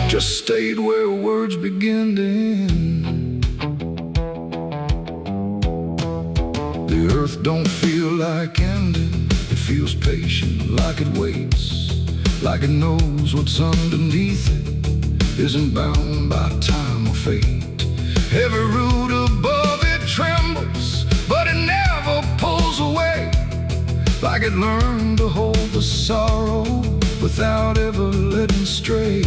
just stayed where words begin to end. The earth don't feel like ending, it feels patient, like it waits, like it knows what's underneath it isn't bound by time or fate. Every root above it trembles, but it never pulls away, like it learned to hold the sorrow without ever letting stray.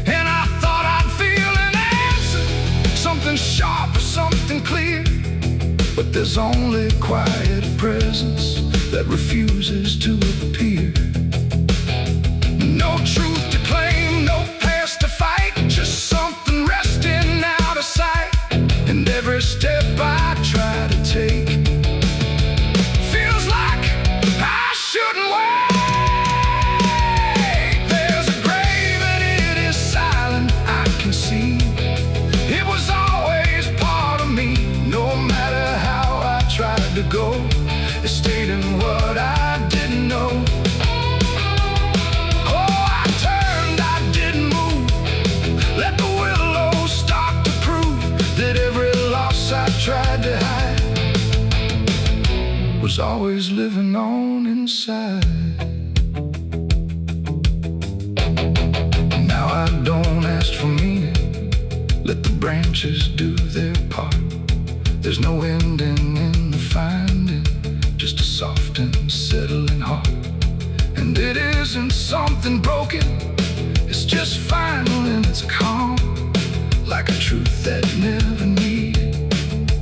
And I thought I'd feel an answer, something sharp or something clear, but there's only quiet presence that refuses to appear. No truth to claim, no past to fight, just something resting out of sight. And every step I try to take feels like I shouldn't wait. There's a grave and it is silent, I can see. It was always part of me, no matter how I tried to go. It stayed in what I didn't know. Tried to hide was always living on inside. Now I don't ask for meaning, let the branches do their part. There's no ending in the finding, just a soft and settling heart. And it isn't something broken, it's just final and it's calm, like a truth that never needed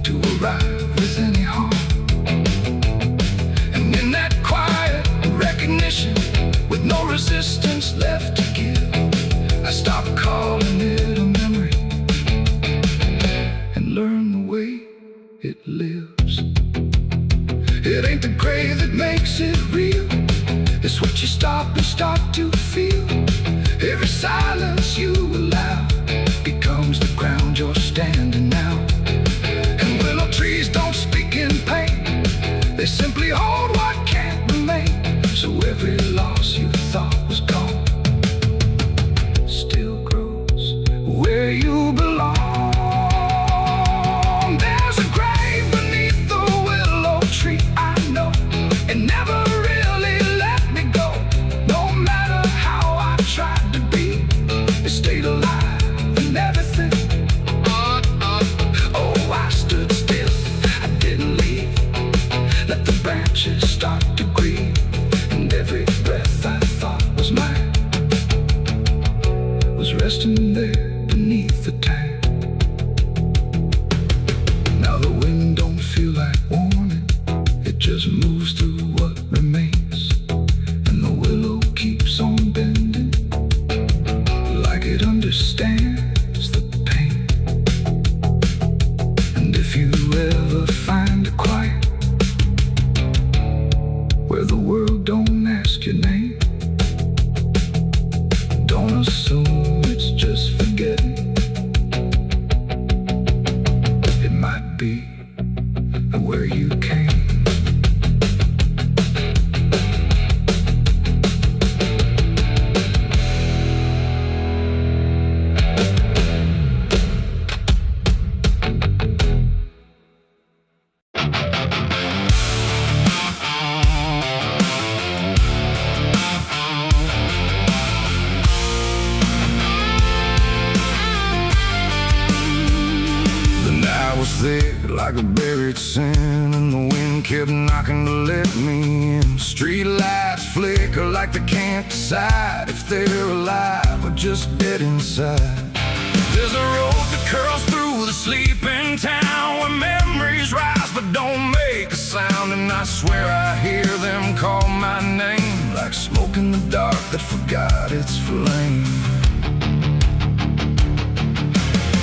to arrive with any harm. And in that quiet recognition, with no resistance left to give, I stopped calling it a memory and learned the way it lives. It ain't the grave that makes it real, it's what you stop and start to feel. Every silence you allow becomes the ground you're standing now. Trees don't speak in pain, they simply hold what can't remain. So every loss you thought was gone still grows where you belong. like a buried sin, and the wind kept knocking to let me in. Street lights flicker like they can't decide if they're alive or just dead inside. There's a road that curls through the sleeping town where memories rise but don't make a sound. And I swear I hear them call my name, like smoke in the dark that forgot its flame.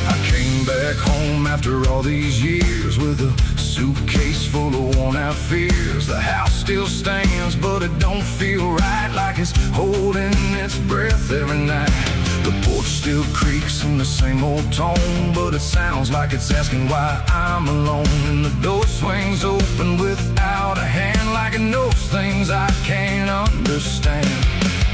I came back home after all these years with a suitcase full of worn-out fears. The house still stands, but it don't feel right, like it's holding its breath every night. The porch still creaks in the same old tone, but it sounds like it's asking why I'm alone. And the door swings open without a hand, like it knows things I can't understand.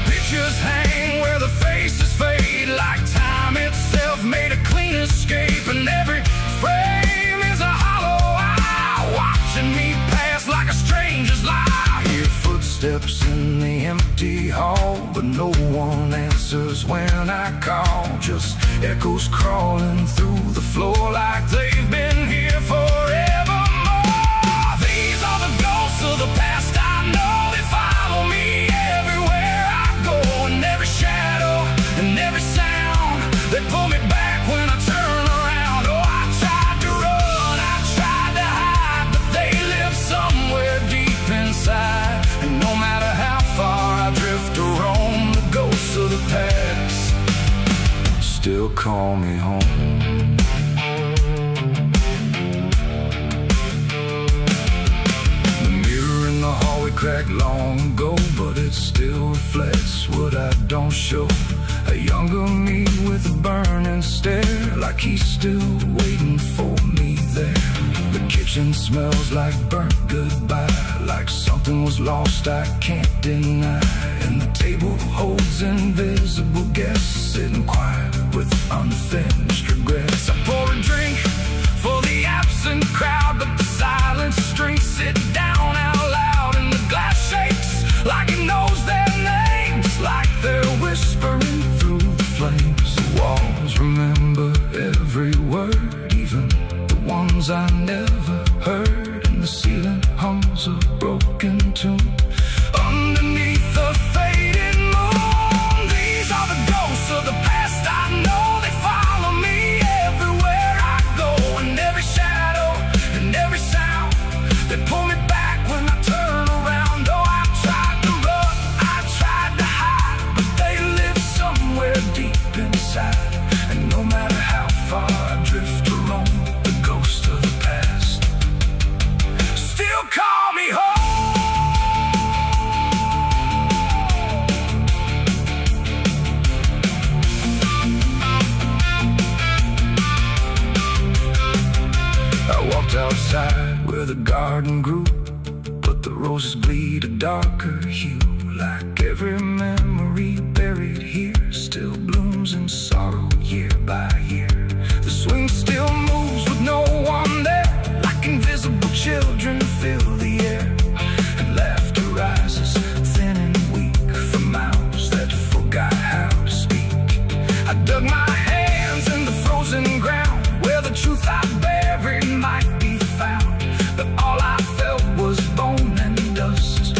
Pictures hang where the faces fade, like time itself made a clean escape. And every frame is a hollow eye, watching me pass like a stranger's lie. I hear footsteps in the empty hall, but no one answers when I call. Just echoes crawling through the floor like they've been here forevermore. These are the ghosts of the past, I know they follow me everywhere I go. And every shadow and every sound, they pull me back when I turn around. Oh, I tried to run, I tried to hide, but they live somewhere deep inside. And no matter how far I drift or roam, the ghosts of the past still call me home. The mirror in the hallway cracked long ago, but it still reflects what I don't show. A younger me with a burning stare, like he's still waiting for me there. The kitchen smells like burnt goodbye, like something was lost I can't deny. And the table holds invisible guests, sitting quiet with unfinished regrets. I pour a drink for the absent crowd, but the silence drinks it down out loud. And the glass shakes like it knows their names, like they're whispering through the flames. The walls remember every word, even the ones I never heard. And the ceiling hums a broken tune underneath the faded moon. These are the ghosts of the past, I know they follow me everywhere I go. And every shadow and every sound, they pull me back when I turn around. Oh, I tried to run, I tried to hide, but they live somewhere deep inside. And no matter how far I drift or roam, the ghost of the past still call me home. I walked outside where the garden grew, but the roses bleed a darker hue. Like every memory buried here still blooms in sorrow year by year. The swing still moves with no one there, like invisible children fill the air. And laughter rises thin and weak from mouths that forgot how to speak. I dug my hands in the frozen ground where the truth I buried might be found. But all I felt was bone and dust,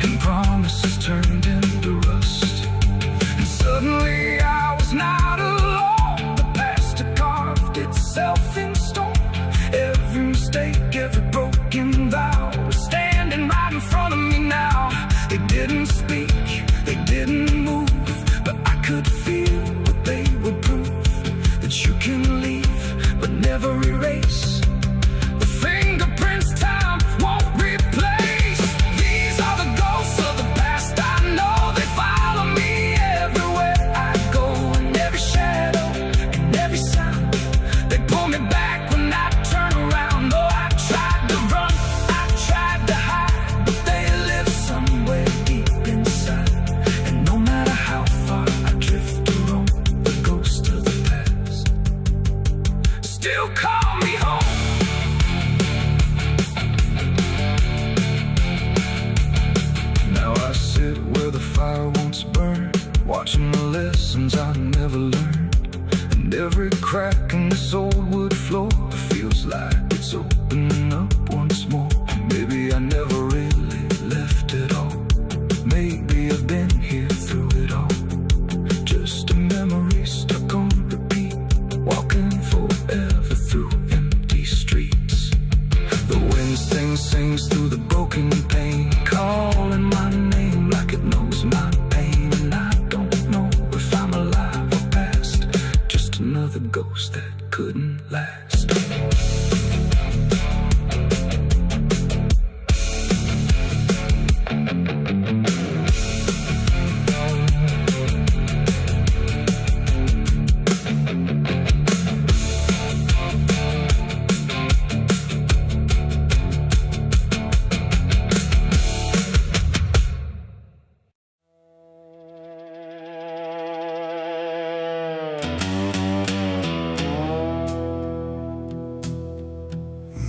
and promises turned into rust. And suddenly I was not alone. The past had carved itself in stone. Every mistake, every broken vow was standing right in front of me now. They didn't speak, they didn't move, but I could feel what they would prove. That you can leave, but never erase the fingerprints time won't replace. These are the ghosts of the past, I know they follow me everywhere I go. And every shadow and every sound, they pull me back when I turn around. Oh, I tried to run, I tried to hide, but they live somewhere deep inside. And no matter how far I drift or roam, the ghost of the past still call me home. Now I sit where the fire once burned, watching the lessons I never learned. And every crack in this old wood floor feels like it's open ghost that couldn't last.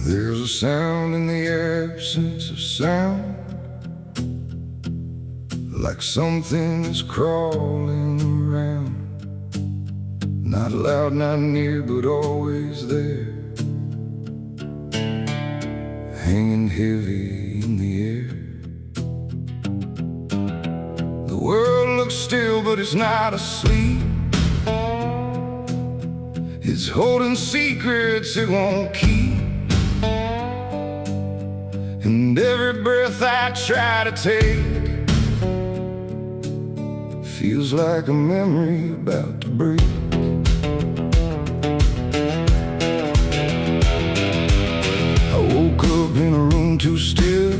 There's a sound in the absence of sound, like something is crawling around. Not loud, not near, but always there, hanging heavy in the air. The world looks still, but it's not asleep. It's holding secrets it won't keep. And every breath I try to take feels like a memory about to break. I woke up in a room too still,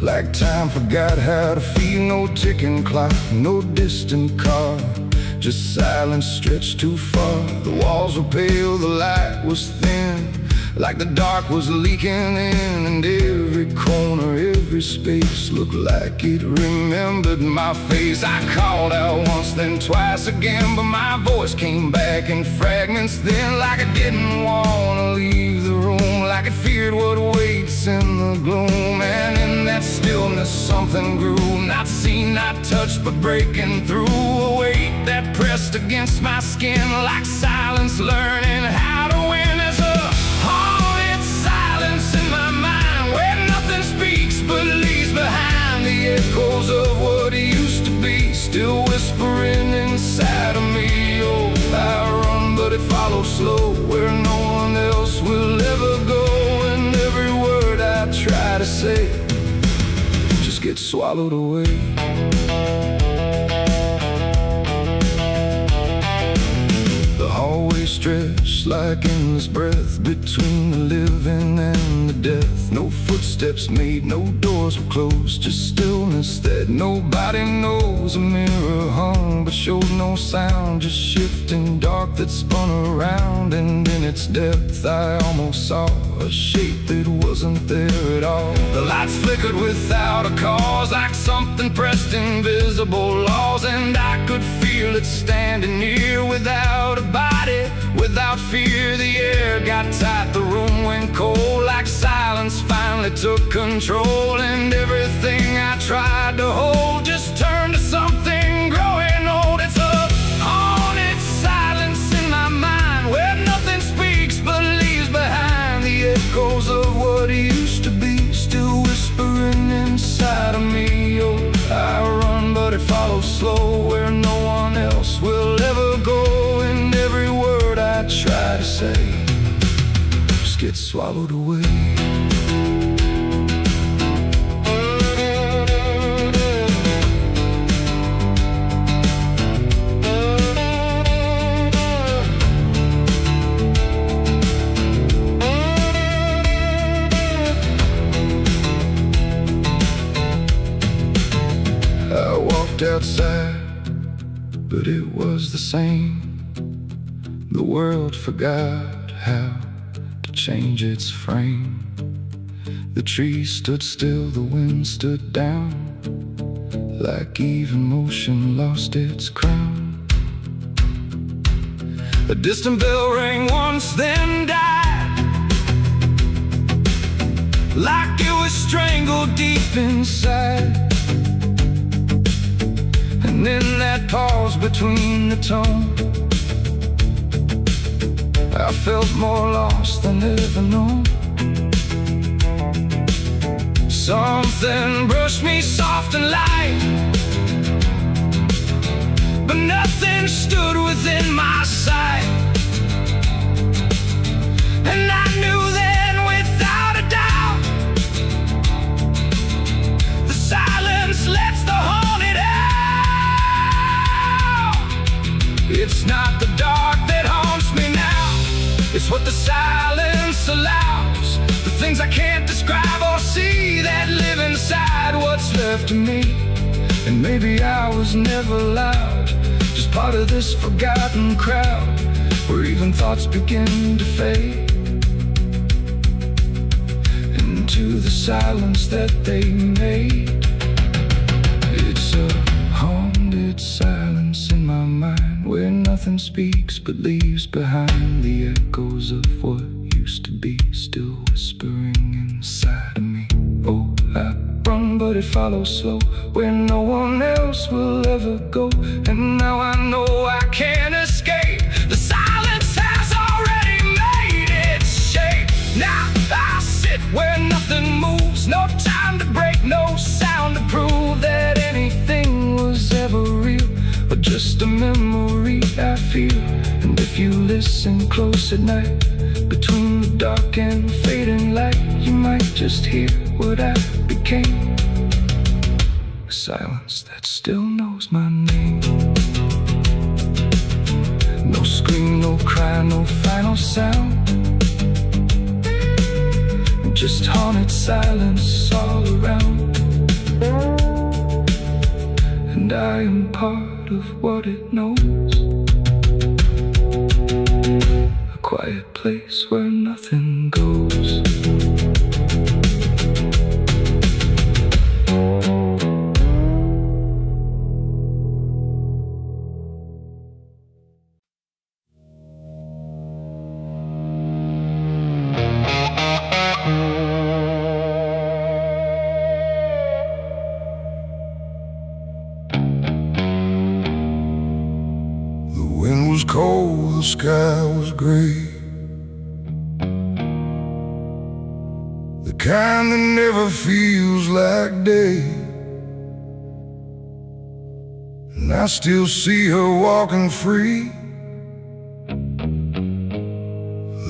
like time forgot how to feel. No ticking clock, no distant car, just silence stretched too far. The walls were pale, the light was thin, like the dark was leaking in. And every corner, every space looked like it remembered my face. I called out once, then twice again, but my voice came back in fragments then. Like I didn't want to leave the room, like it feared what waits in the gloom. And in that stillness something grew, not seen, not touched, but breaking through. A weight that pressed against my skin, like silence learning how to win. As a haunted silence in my mind, where nothing speaks but leaves behind the echoes of what used to be, still whispering inside of me. Oh, I run, but it follows slow, where no one else will ever go. And every word I try to say just gets swallowed away. The hallway stretched like endless breath between the living and the death. No footsteps made, no doors were closed, just stillness that nobody knows. A mirror hung but showed no sound, just shifting dark that spun around. And in its depth I almost saw a shape that wasn't there at all. The lights flickered without a cause, like something pressed invisible laws. And I could feel it standing near, without a body, without fear. The air got tight, the room went cold, like silence finally took control. And everything I tried to hold just turned to something growing old. It's a haunted silence in my mind, where nothing speaks but leaves behind the echoes of what used to be, still whispering inside of me. Oh, I run, but it follows slow, where no one else will ever go. And every word I try to say just gets swallowed away. I walked outside, but it was the same. The world forgot how to change its frame. The trees stood still, the wind stood down, like even motion lost its crown. A distant bell rang once, then died, like it was strangled deep inside. And in that pause between the tone, I felt more lost than ever known. Something brushed me soft and light, but nothing stood within my sight. And I knew then without a doubt, the silence lets the haunted out. It's not the dark that haunts me now, It's what the silence allows, the things I can't describe or see that live inside what's left of me. And maybe I was never loud, just part of this forgotten crowd, where even thoughts begin to fade into the silence that they made. It's a haunted silence in my mind, where nothing speaks but leaves behind the echoes of what used to be, still whispering inside of me. Oh, I run but it follows slow, where no one else will ever go. And now I know I can't escape. The silence has already made its shape. Now I sit where nothing moves, no time to break, no sound to prove that anything was ever real, but just a memory I feel. And if you listen close at night, between the dark and fading light, you might just hear what I became. A silence that still knows my name. No scream, no cry, no final sound, just haunted silence all around. And I am part of what it knows, a quiet place where nothing goes. The wind was cold, the sky was gray, the kind that never feels like day. And I still see her walking free,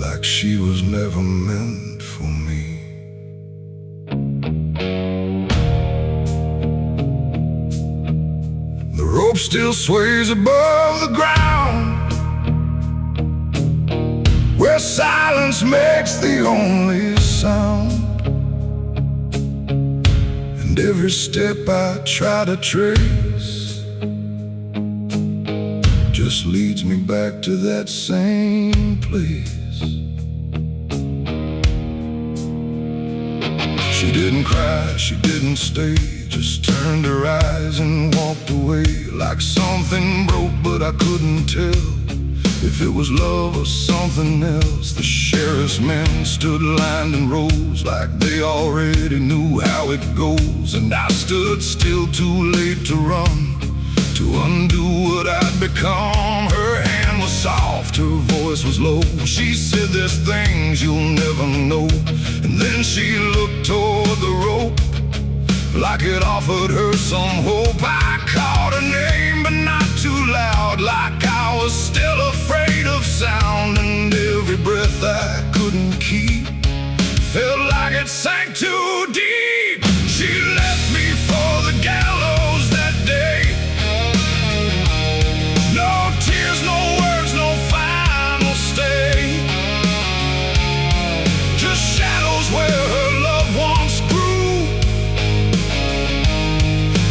like she was never meant for me. The rope still sways above the ground, where silence makes the only sound. And every step I try to trace just leads me back to that same place. She didn't cry, she didn't stay, just turned her eyes and walked away, like something broke but I couldn't tell if it was love or something else. The sheriff's men stood lined in rows, like they already knew how it goes. And I stood still, too late to run, to undo what I'd become. Her hand was soft, her voice was low. She said, there's things you'll never know. And then she looked toward the rope, like it offered her some hope. I called her name, but not too loud, like I was still afraid of sound. And every breath I couldn't keep felt like it sank too deep. She left me for the gallows that day. No tears, no words, no final stay, just shadows where her loved ones grew,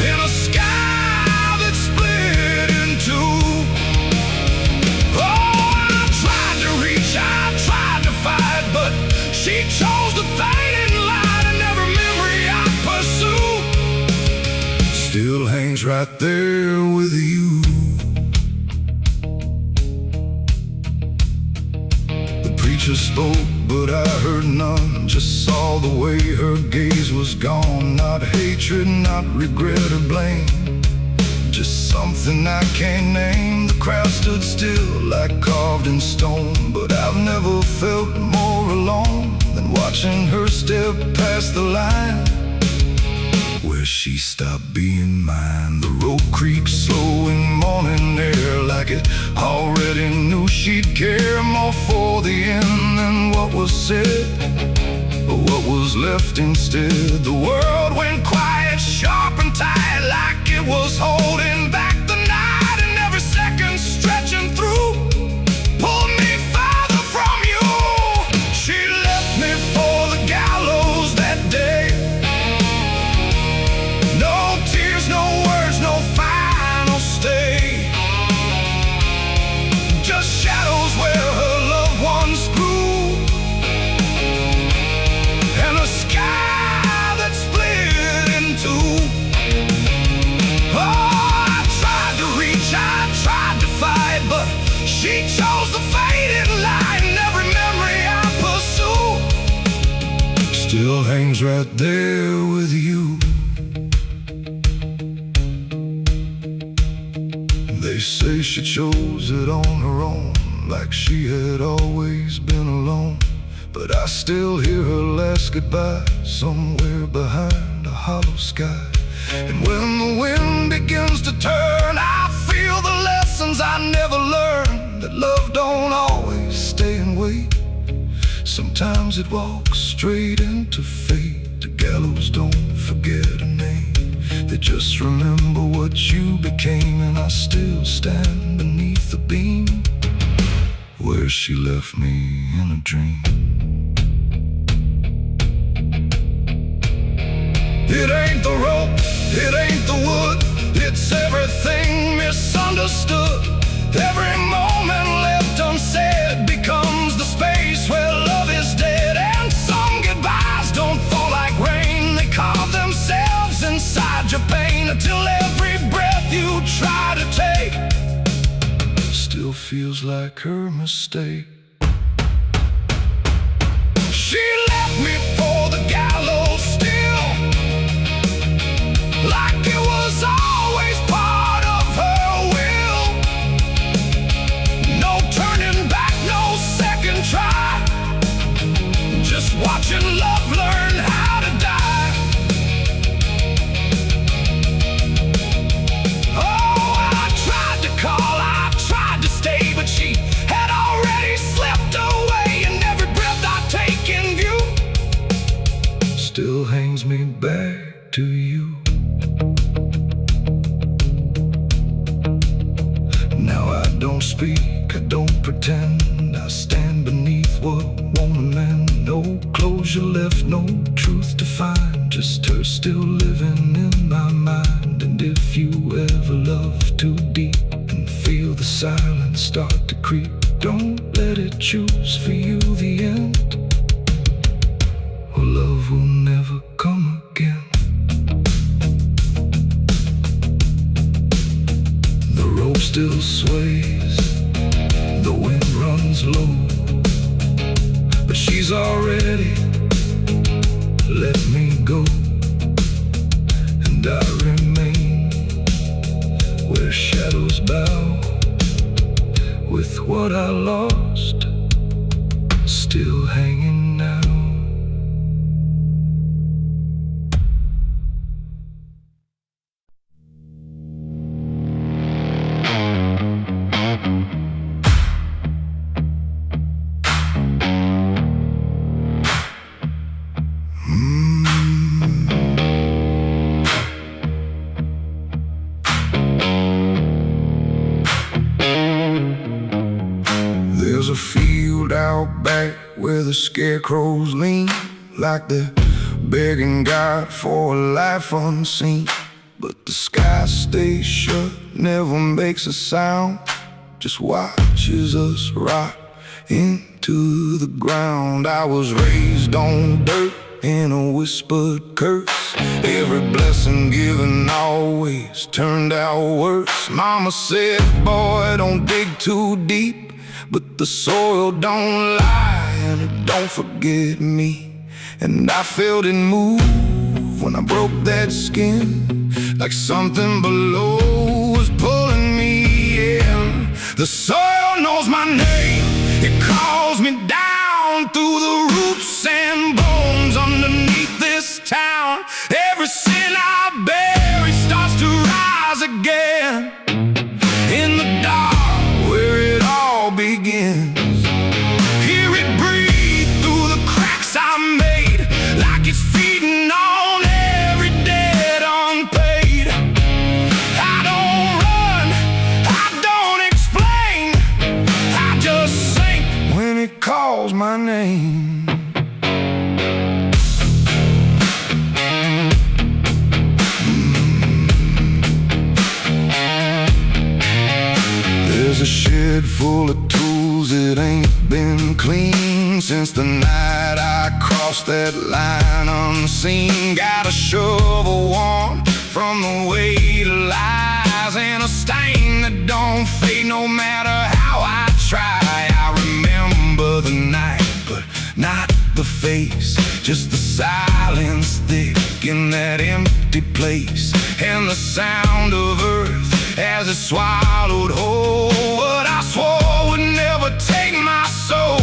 in a sky that split in two. Oh, I tried to reach, I tried to fight, but she chose the fading light, and every memory I pursue still hangs right there with you. The preacher spoke, but I heard none, just saw the way her gaze was gone. Not hatred, not regret or blame, just something I can't name. The crowd stood still, like carved in stone, but I've never felt more alone than watching her step past the line, where she stopped being mine. The rope creaks slow in morning air, like it already knew she'd care more for the end than what was said, but what was left instead. The world went quiet, sharp and tight, like it was holding back the night, and every second stretching through pulled me farther from you. still hangs right there with you. They say she chose it on her own, like she had always been alone. But I still hear her last goodbye somewhere behind a hollow sky. And when the wind begins to turn, I feel the lessons I never learned, that love don't always stay and wait. Sometimes it walks straight into fate. The gallows don't forget a name, they just remember what you became. And I still stand beneath the beam where she left me in a dream. It ain't the rope, it ain't the wood, it's everything misunderstood. Every moment left unsaid becomes the space where love is dead. And some goodbyes don't fall like rain, they carve themselves inside your pain, until every breath you try to take still feels like her mistake. She left me for the gallows still, like it was always part of her will. No turning back, no second try, just watching love learn how to die. Oh, I tried to call, I tried to stay, but she had already slipped away. And every breath I take in view still hangs me back to you. Now I don't speak, I don't pretend, I stand beneath what won't amend. No closure left, no truth to find, just her still living in my mind. And if you ever love too deep and feel the silence start to creep, don't let it choose for you the end, or love will never come again. The rope still sways, the wind runs low, but she's already let me go. And I remain where shadows bow, with what I lost still hanging now. There's a field out back where the scarecrows lean, like they're begging God for a life unseen. But the sky stays shut, never makes a sound, just watches us rot into the ground. I was raised on dirt in a whispered curse, every blessing given always turned out worse. Mama said, boy, don't dig too deep, but the soil don't lie and it don't forget me. And I felt it move when I broke that skin, like something below was pulling me in. The soil knows my name, it calls me down through the roots and bones underneath this town. Every sin I bury starts to rise again in the dark where it all begins. Hear it breathe through the cracks I made, like it's feeding on every debt unpaid. I don't run, I don't explain, I just sink when it calls my name. There's a shed full of tools that ain't been clean since the night I crossed that line unseen. Got a shovel worn from the weight of lies, and a stain that don't fade no matter how I try. I remember the night, but not the face. Just the silence thick in that empty place, and the sound of earth as it swallowed whole what I swore would never take my soul.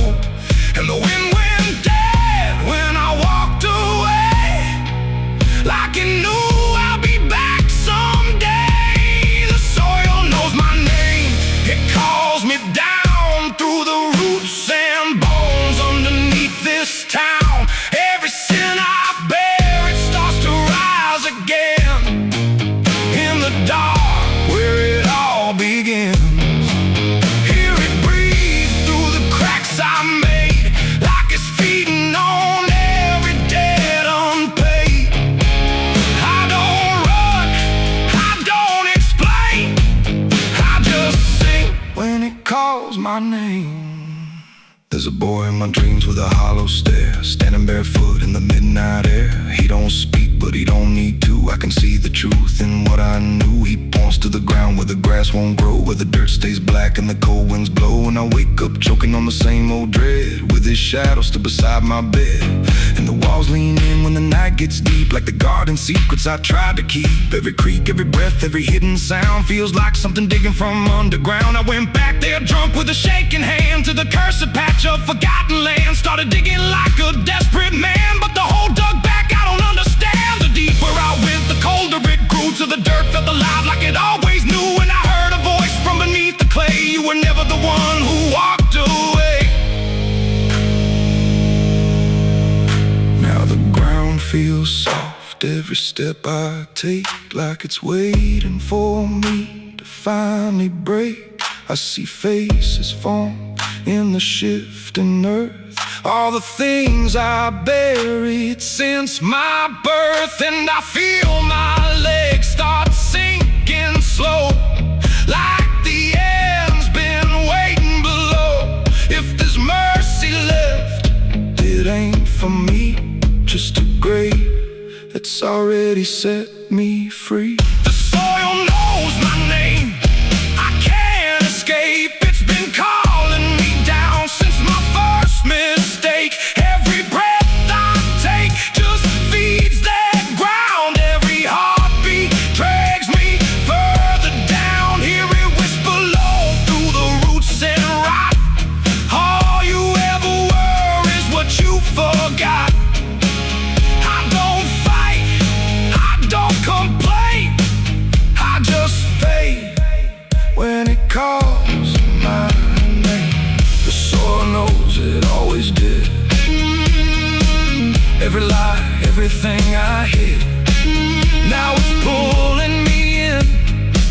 And the wind went dead when I walked away, like it knew I'll be back someday. The soil knows my name, it calls me down through the roots and bones underneath this town. Every sin I bear, it starts to rise again in the dark where it all begins. Hear it breathe through the cracks I made, like it's feeding on every debt unpaid. I don't run, I don't explain, I just sing when it calls my name. There's a boy in my dreams with a hollow stare, standing barefoot in the midnight air. He don't speak, but he don't need to. I can see the truth in what I knew. He points to the ground where the grass won't grow, where the dirt stays black and the cold winds blow. And I wake up choking on the same old dread, with his shadow still beside my bed. And the walls lean in when the night gets deep, like the garden secrets I tried to keep. Every creak, every breath, every hidden sound feels like something digging from underground. I went back there drunk with a shaking hand to the cursed patch of forgotten land. Started digging like a desperate man, but the hole dug back, I don't understand. The deeper I went, the colder it grew, till the dirt felt alive like it always knew. And I heard a voice from beneath the clay, you were never the one who walked away. Now the ground feels soft, every step I take, like it's waiting for me to finally break. I see faces form in the shifting earth, all the things I buried since my birth. And I feel my legs start sinking slow, like the end's been waiting below. If there's mercy left, it ain't for me, just a grave that's already set me free. The soil knows my name, I can't escape. It's been calling me down since my first mistake. Every breath I take just feeds that ground. Every heartbeat drags me further down. Hear it whisper low through the roots and rot. All you ever were is what you forgot. I don't fight, I don't complain, I just fade when it calls my name. The soil knows it always did. Every lie, everything I hid, now it's pulling me in,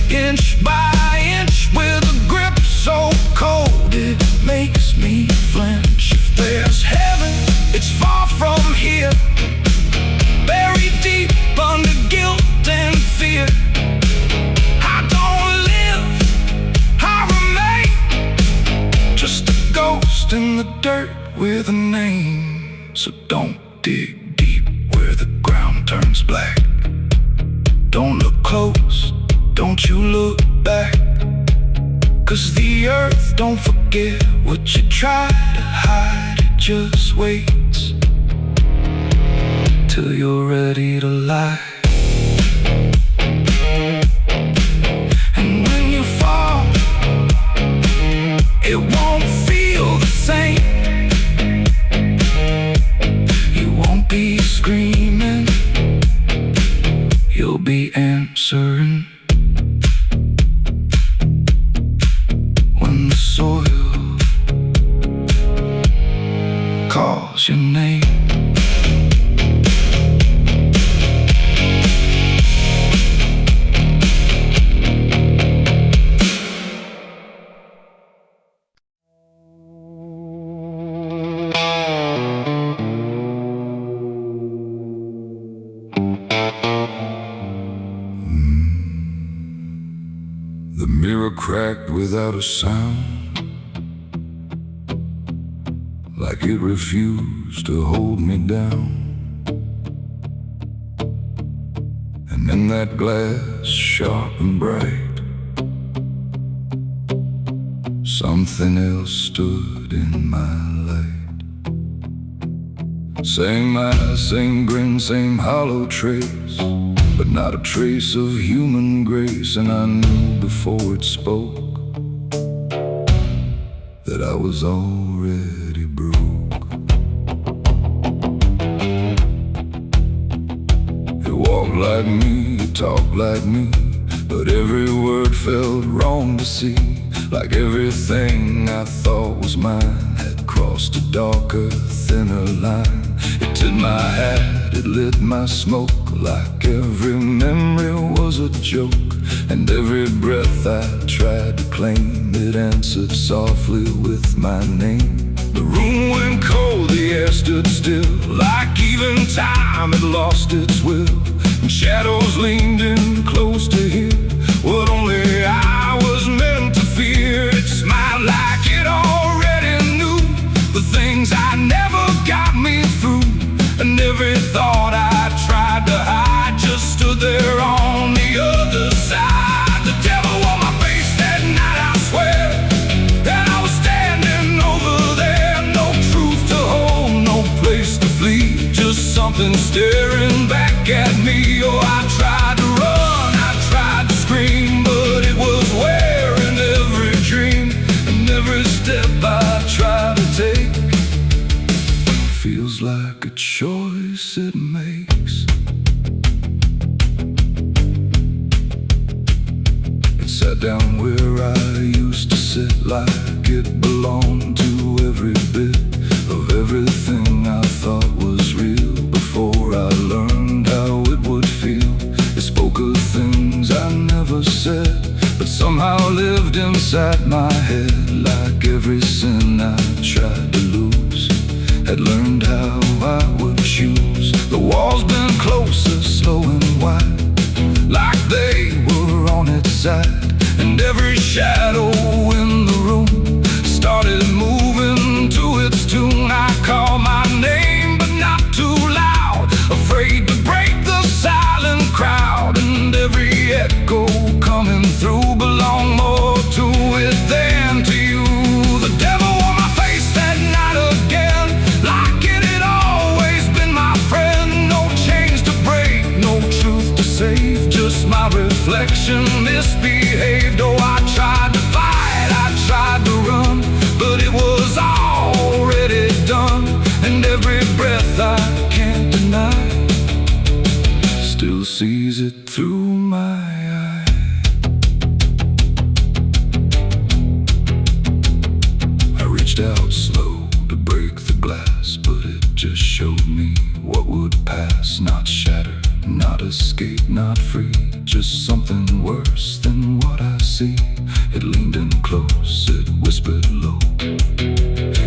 inch by inch, with a grip so cold it makes me flinch. If there's heaven, it's far from here, buried deep under guilt and fear. I don't live, I remain, just a ghost in the dirt with a name. So don't dig deep where the ground turns black. Don't look close, don't you look back, 'cause the earth don't forget what you try to hide. It just waits till you're ready to lie. And when you fall, it won't feel the same. You won't be screaming, you'll be answering. When the soil calls your name. The mirror cracked without a sound, like it refused to hold me down. And in that glass, sharp and bright, something else stood in my light. Same eyes, same grin, same hollow trace, but not a trace of human grace. And I knew before it spoke that I was already broke. It walked like me, it talked like me, but every word felt wrong to see. Like everything I thought was mine had crossed a darker, thinner line. It tipped my hat, it lit my smoke, like every memory was a joke. And every breath I tried to claim, it answered softly with my name. The room went cold, the air stood still, like even time had lost its will. And shadows leaned in close to hear what only I was meant to fear. It smiled like it already knew the things I never got me through. And every thought I tried to hide just stood there on the other side. The devil on my face that night, I swear, that I was standing over there. No truth to hold, no place to flee, just something staring back at me. Oh, I tried to run, I tried to scream, but it was wearing every dream. And every step I try to take feels like a choice it makes. It sat down where I used to sit, like it belonged to every bit of everything I thought was real. Before I learned how it would feel, it spoke of things I never said, but somehow lived inside my head. Like every sin I tried to lose, had learned how I would choose. The walls been closer, slow and wide, like they were on its side. And every shadow in the room started moving to its tune. I called my name, but not too loud, afraid to break the silent crowd. And every echo coming through belonged more to it than to you. The devil on my face that night again, like it had always been my friend. No chains to break, no truth to save, just my reflection misbehaved. Oh, I tried to fight, I tried to run, but it was already done. And every breath I can't deny still sees it through my eye. I reached out slow to break the glass, but it just showed me what would pass. Not shattered, not escape, not free, just something worse than what I see. It leaned in close, it whispered low,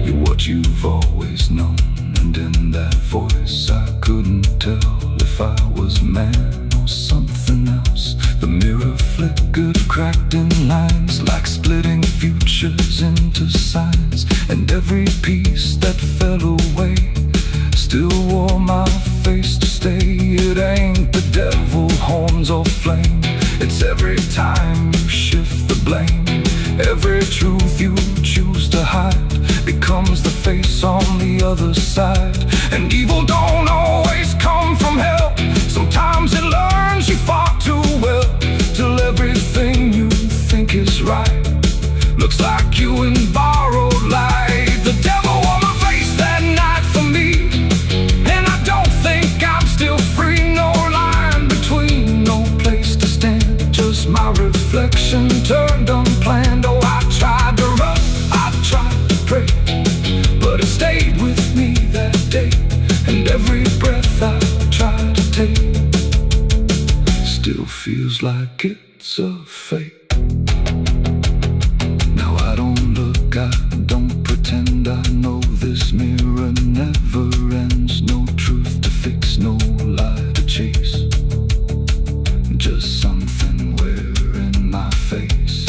you're what you've always known. And in that voice I couldn't tell if I was man or something else. The mirror flickered, cracked in lines, like splitting futures into signs. And every piece that fell away still wore my face to stay. It ain't the devil, horns or flame, it's every time you shift the blame. Every truth you choose to hide becomes the face on the other side. And evil don't always come from hell, sometimes it learns you fought too well, till everything you think is right looks like you in borrowed light. The devil on my face that night for me, and I don't think I'm still free. No line between, no place to stand, just my reflection turned unplanned. Oh, I tried to run, I tried to pray, but it stayed with me that day. And every breath I try to take still feels like it's a fake. Now I don't look, I don't pretend, I know this mirror never ends. No truth to fix, no lie to chase, just something wearing my face.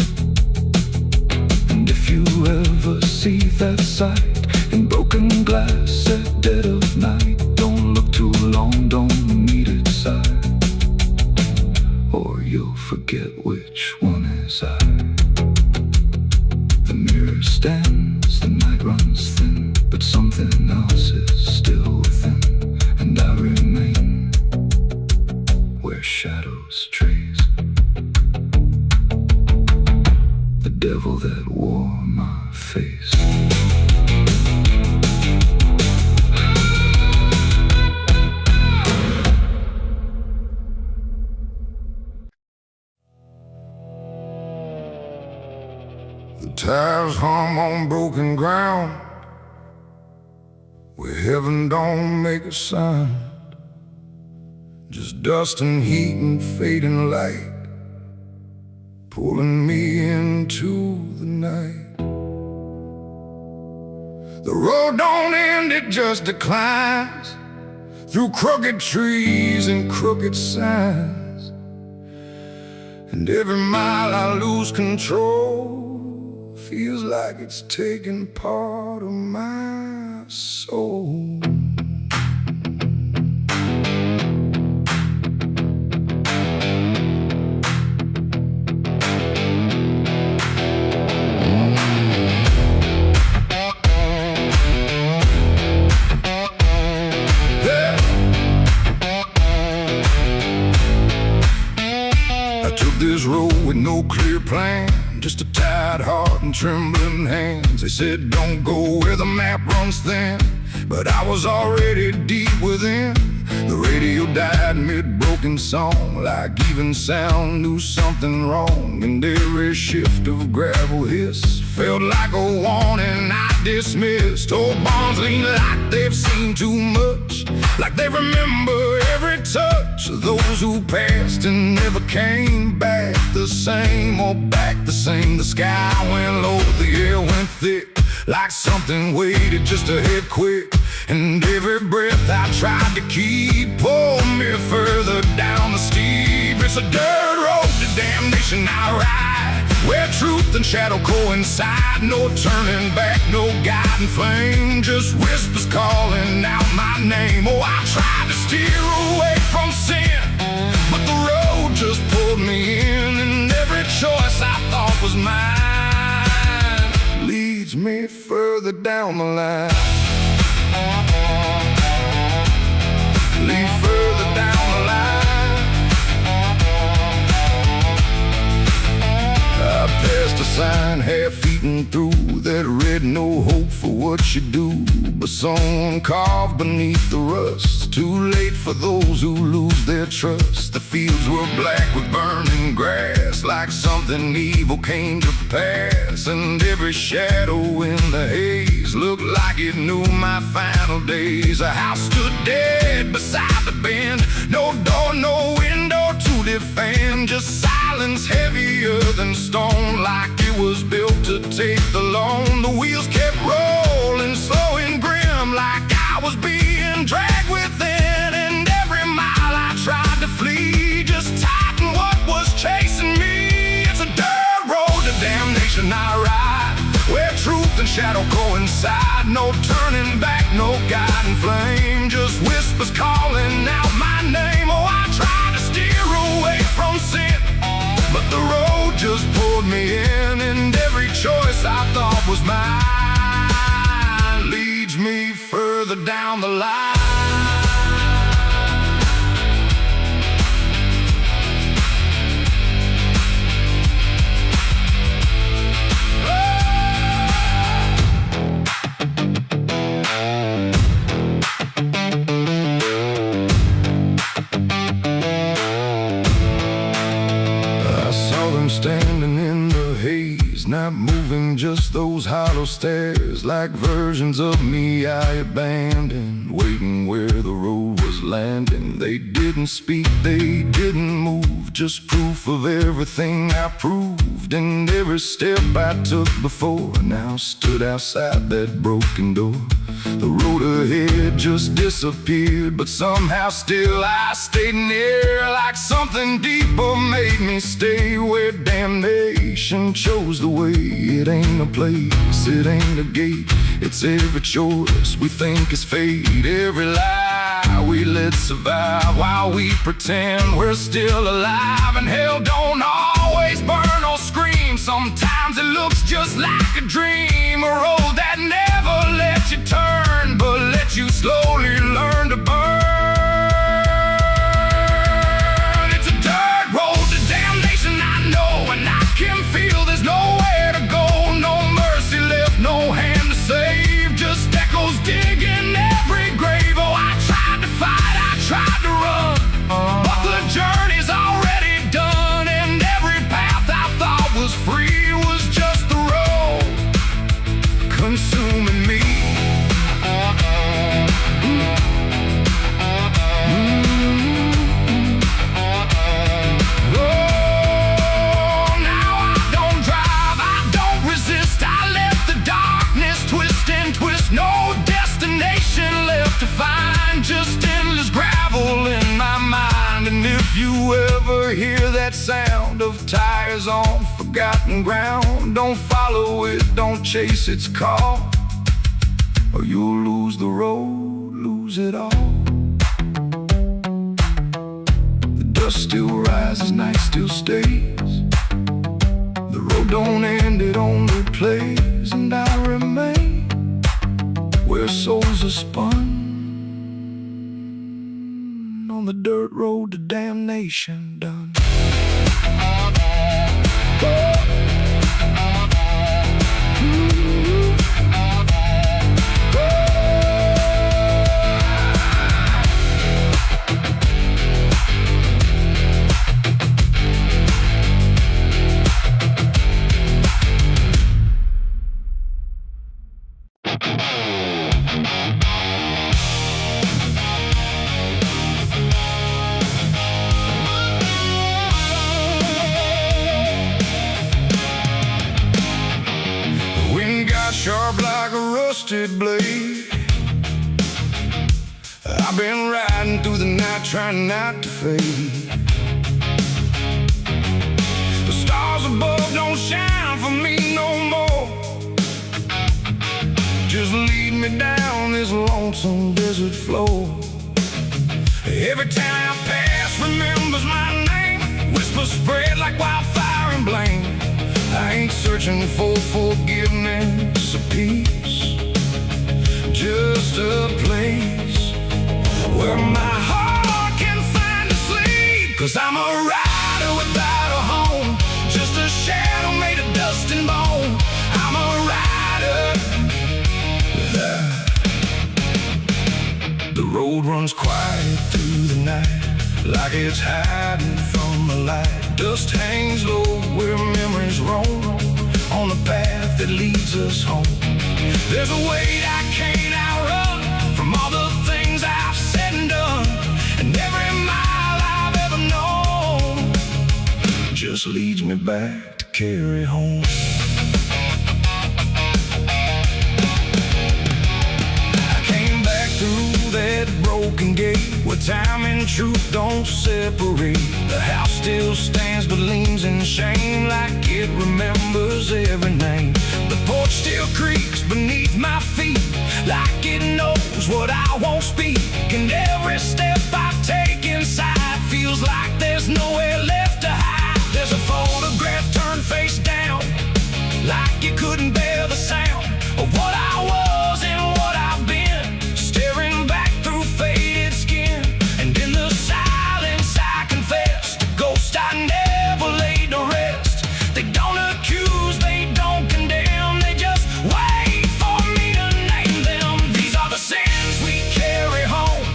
And if you ever see that sight in broken glass at dead of night, don't look too long, don't meet its side, or you'll forget which one is I. The mirror stands, the night runs thin, but something else is still within. devil that wore my face. The tires hum on broken ground, where heaven don't make a sound. Just dust and heat and fading light, pulling me into the night. The road don't end, it just declines, through crooked trees and crooked signs. And every mile I lose control, feels like it's taking part of my soul. This road with no clear plan, just a tired heart and trembling hands. They said don't go where the map runs thin, but I was already deep within. The radio died mid-broken song, like even sound knew something wrong. And every shift of gravel hiss felt like a warning I dismissed. Old bonds lean like they've seen too much, like they remember every touch of those who passed and never came back the same, or back the same. The sky went low, the air went thick, like something waited just to hit quick. And every breath I tried to keep pulled me further down the steep. It's a dirt road to damnation I ride, where truth and shadow coincide. No turning back, no guiding flame, just whispers calling out my name. Oh, I tried to steer away from sin, but the road just pulled me in. And every choice I thought was mine leads me further down the line. Lead further down the line. I passed a sign half-eaten through that read no hope for what you do, but someone carved beneath the rust, too late for those who lose their trust. The fields were black with burning grass, like something evil came to pass. And every shadow in the haze looked like it knew my final days. A house stood dead beside the bend, no door, no window to defend, just silence heavier than stone, like it was built to take the loan. The wheels kept rolling, slow and grim, like I was being dragged within. And every mile I tried to flee just tightened what was chasing me. It's a dirt road to damnation I ride, where truth and shadow coincide. No turning back, no guiding flame, just whispers calling out my name. Oh, I tried to steer away from sin, but the road just pulled me in. And every choice I thought was mine leads me further down the line. Standing in the haze, not moving, just those hollow stares, like versions of me I abandoned, waiting where the road was landing. They didn't speak, they didn't move, just proof of everything I proved. And every step I took before now stood outside that broken door. The road ahead just disappeared, but somehow still I stayed near, like something deeper made me stay, where damnation chose the way. It ain't a place, it ain't a gate, it's every choice we think is fate. Every lie we let survive while we pretend we're still alive. And hell don't always burn or scream, sometimes it looks just like a dream. A road that never let you turn, but let you slowly learn to burn. It's a dirt road to damnation, I know, and I can feel there's nowhere to forgotten ground. Don't follow it, don't chase its call, or you'll lose the road, lose it all. The dust still rises, night still stays. The road don't end, it only plays. And I remain where souls are spun, on the dirt road to damnation done. Sharp like a rusted blade, I've been riding through the night trying not to fade. The stars above don't shine for me no more. Just lead me down this lonesome desert floor. Every town I pass remembers my name. Whispers spread like wildfire and blame. I ain't searching for forgiveness or peace, just a place where my heart can find a sleep. 'Cause I'm a rider without a home, just a shadow made of dust and bone. I'm a rider. The road runs quiet through the night, like it's hiding from the light. Dust hangs low where memories roam, on the path that leads us home. There's a weight I can't outrun, from all the things I've said and done. And every mile I've ever known just leads me back to carry home. I came back through that broken gate, where time and truth don't separate. The house still stands but leans in shame, like it remembers every name. The porch still creaks beneath my feet, like it knows what I won't speak. And every step I take inside feels like there's nowhere left to hide. There's a photograph turned face down, like you couldn't bear the sound of what I was and what I've been, staring back through faded skin. And in the silence I confess, the ghost I never laid to rest. They don't accuse, they don't condemn, they just wait for me to name them. These are the sins we carry home,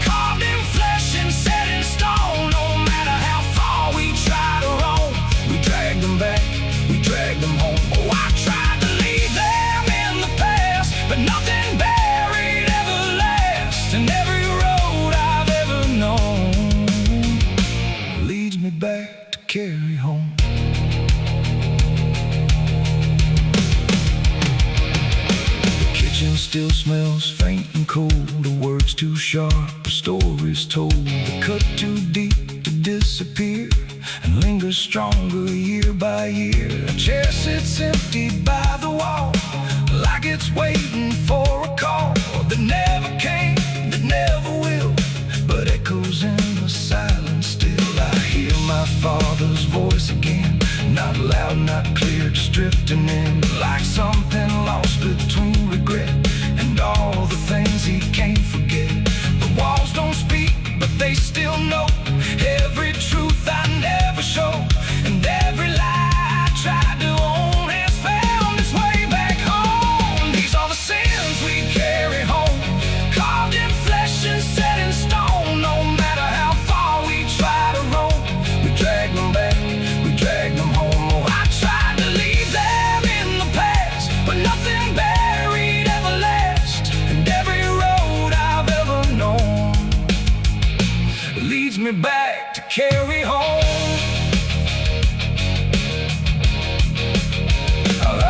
carved in flesh and set in stone. No matter how far we try to roam, we drag them back, we drag them home. Oh, I tried to leave them in the past, but nothing buried ever lasts. And every road I've ever known leads me back to carry home. The kitchen still smells faint and cold, the words too sharp, the stories told. They cut too deep to disappear, and linger stronger year by year. A chair sits empty by the wall, like it's waiting for a call that never came, that never will, but echoes in the silence still. I hear my father's voice again, not loud, not clear, just drifting in, like something lost between regret and all the things he can't forget. The walls don't speak, but they still know every truth I never showed, and every lie I tried to own has found its way back home. These are the sins we carry home, carved in flesh and set in stone. No matter how far we try to roam, we drag them back, we drag them home. Oh, I tried to leave them in the past, but nothing buried ever lasts. And every road I've ever known leads me back to carry home.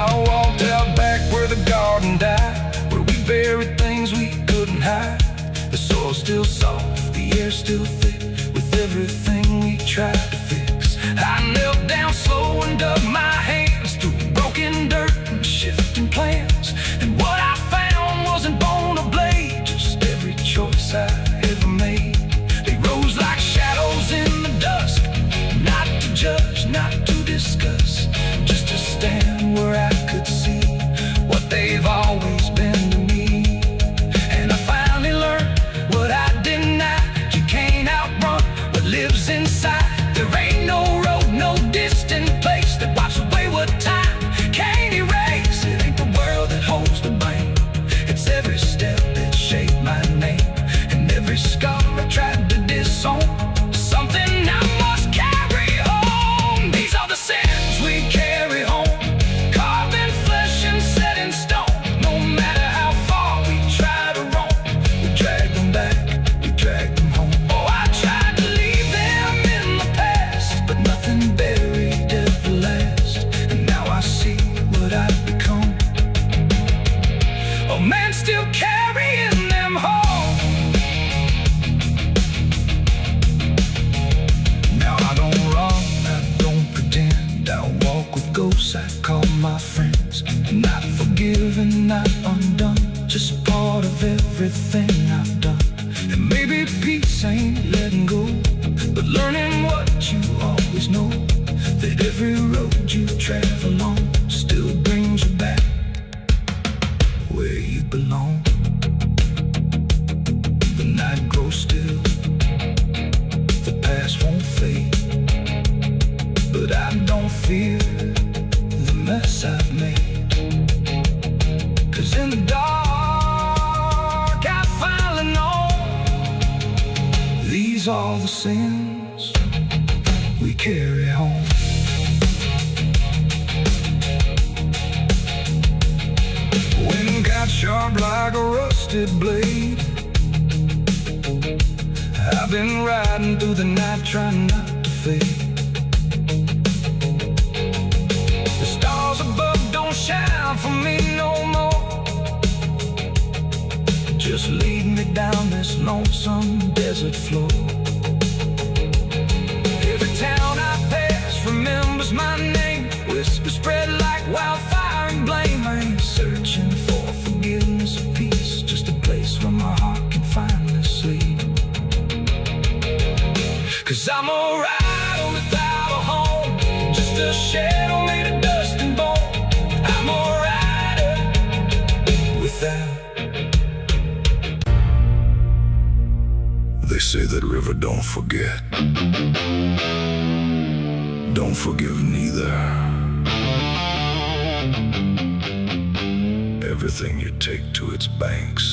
I walked out back where the garden died, where we buried things we couldn't hide. The soil's still soft, the air's still thick, with everything we tried to fix. I knelt down slow and dug my hand you've always been to me. And I finally learned what I denied. You can't outrun what lives inside. There ain't no road, no distant place that wipes away what time can't erase. It ain't the world that holds the blame. It's every step that shaped my name, and every scar I tried to disown. Something I must carry home. These are the sins we carry home, carved in flesh and set in stone. No matter how far we try to roam, we drag them back, we drag them home. Oh, I tried to leave them in the past, but nothing buried ever lasts. And now I see what I've become. Oh man, still carrying them home. Now I don't run, I don't pretend. I walk with ghosts I call my friends. Not forgiven, not undone, just part of everything I've done. And maybe peace ain't letting go, but learning what you always know, that every road you travel on still brings you back where you belong. The night grows still, the past won't fade, but I don't fear the mess I've made. 'Cause in the dark I finally know these are the sins we carry home. Wind got sharp like a rusted blade. I've been riding through the night trying not to fade. The stars above don't shine for me no more. Just lead me down this lonesome desert floor. Every town I pass remembers my name. Whispers spread like wildfire and blame. I ain't searching for forgiveness or peace, just a place where my heart can finally sleep. 'Cause I'm a rider without a home, just a shadow made of dust and bone. I'm a rider without. They say that river don't forget, don't forgive neither. Everything you take to its banks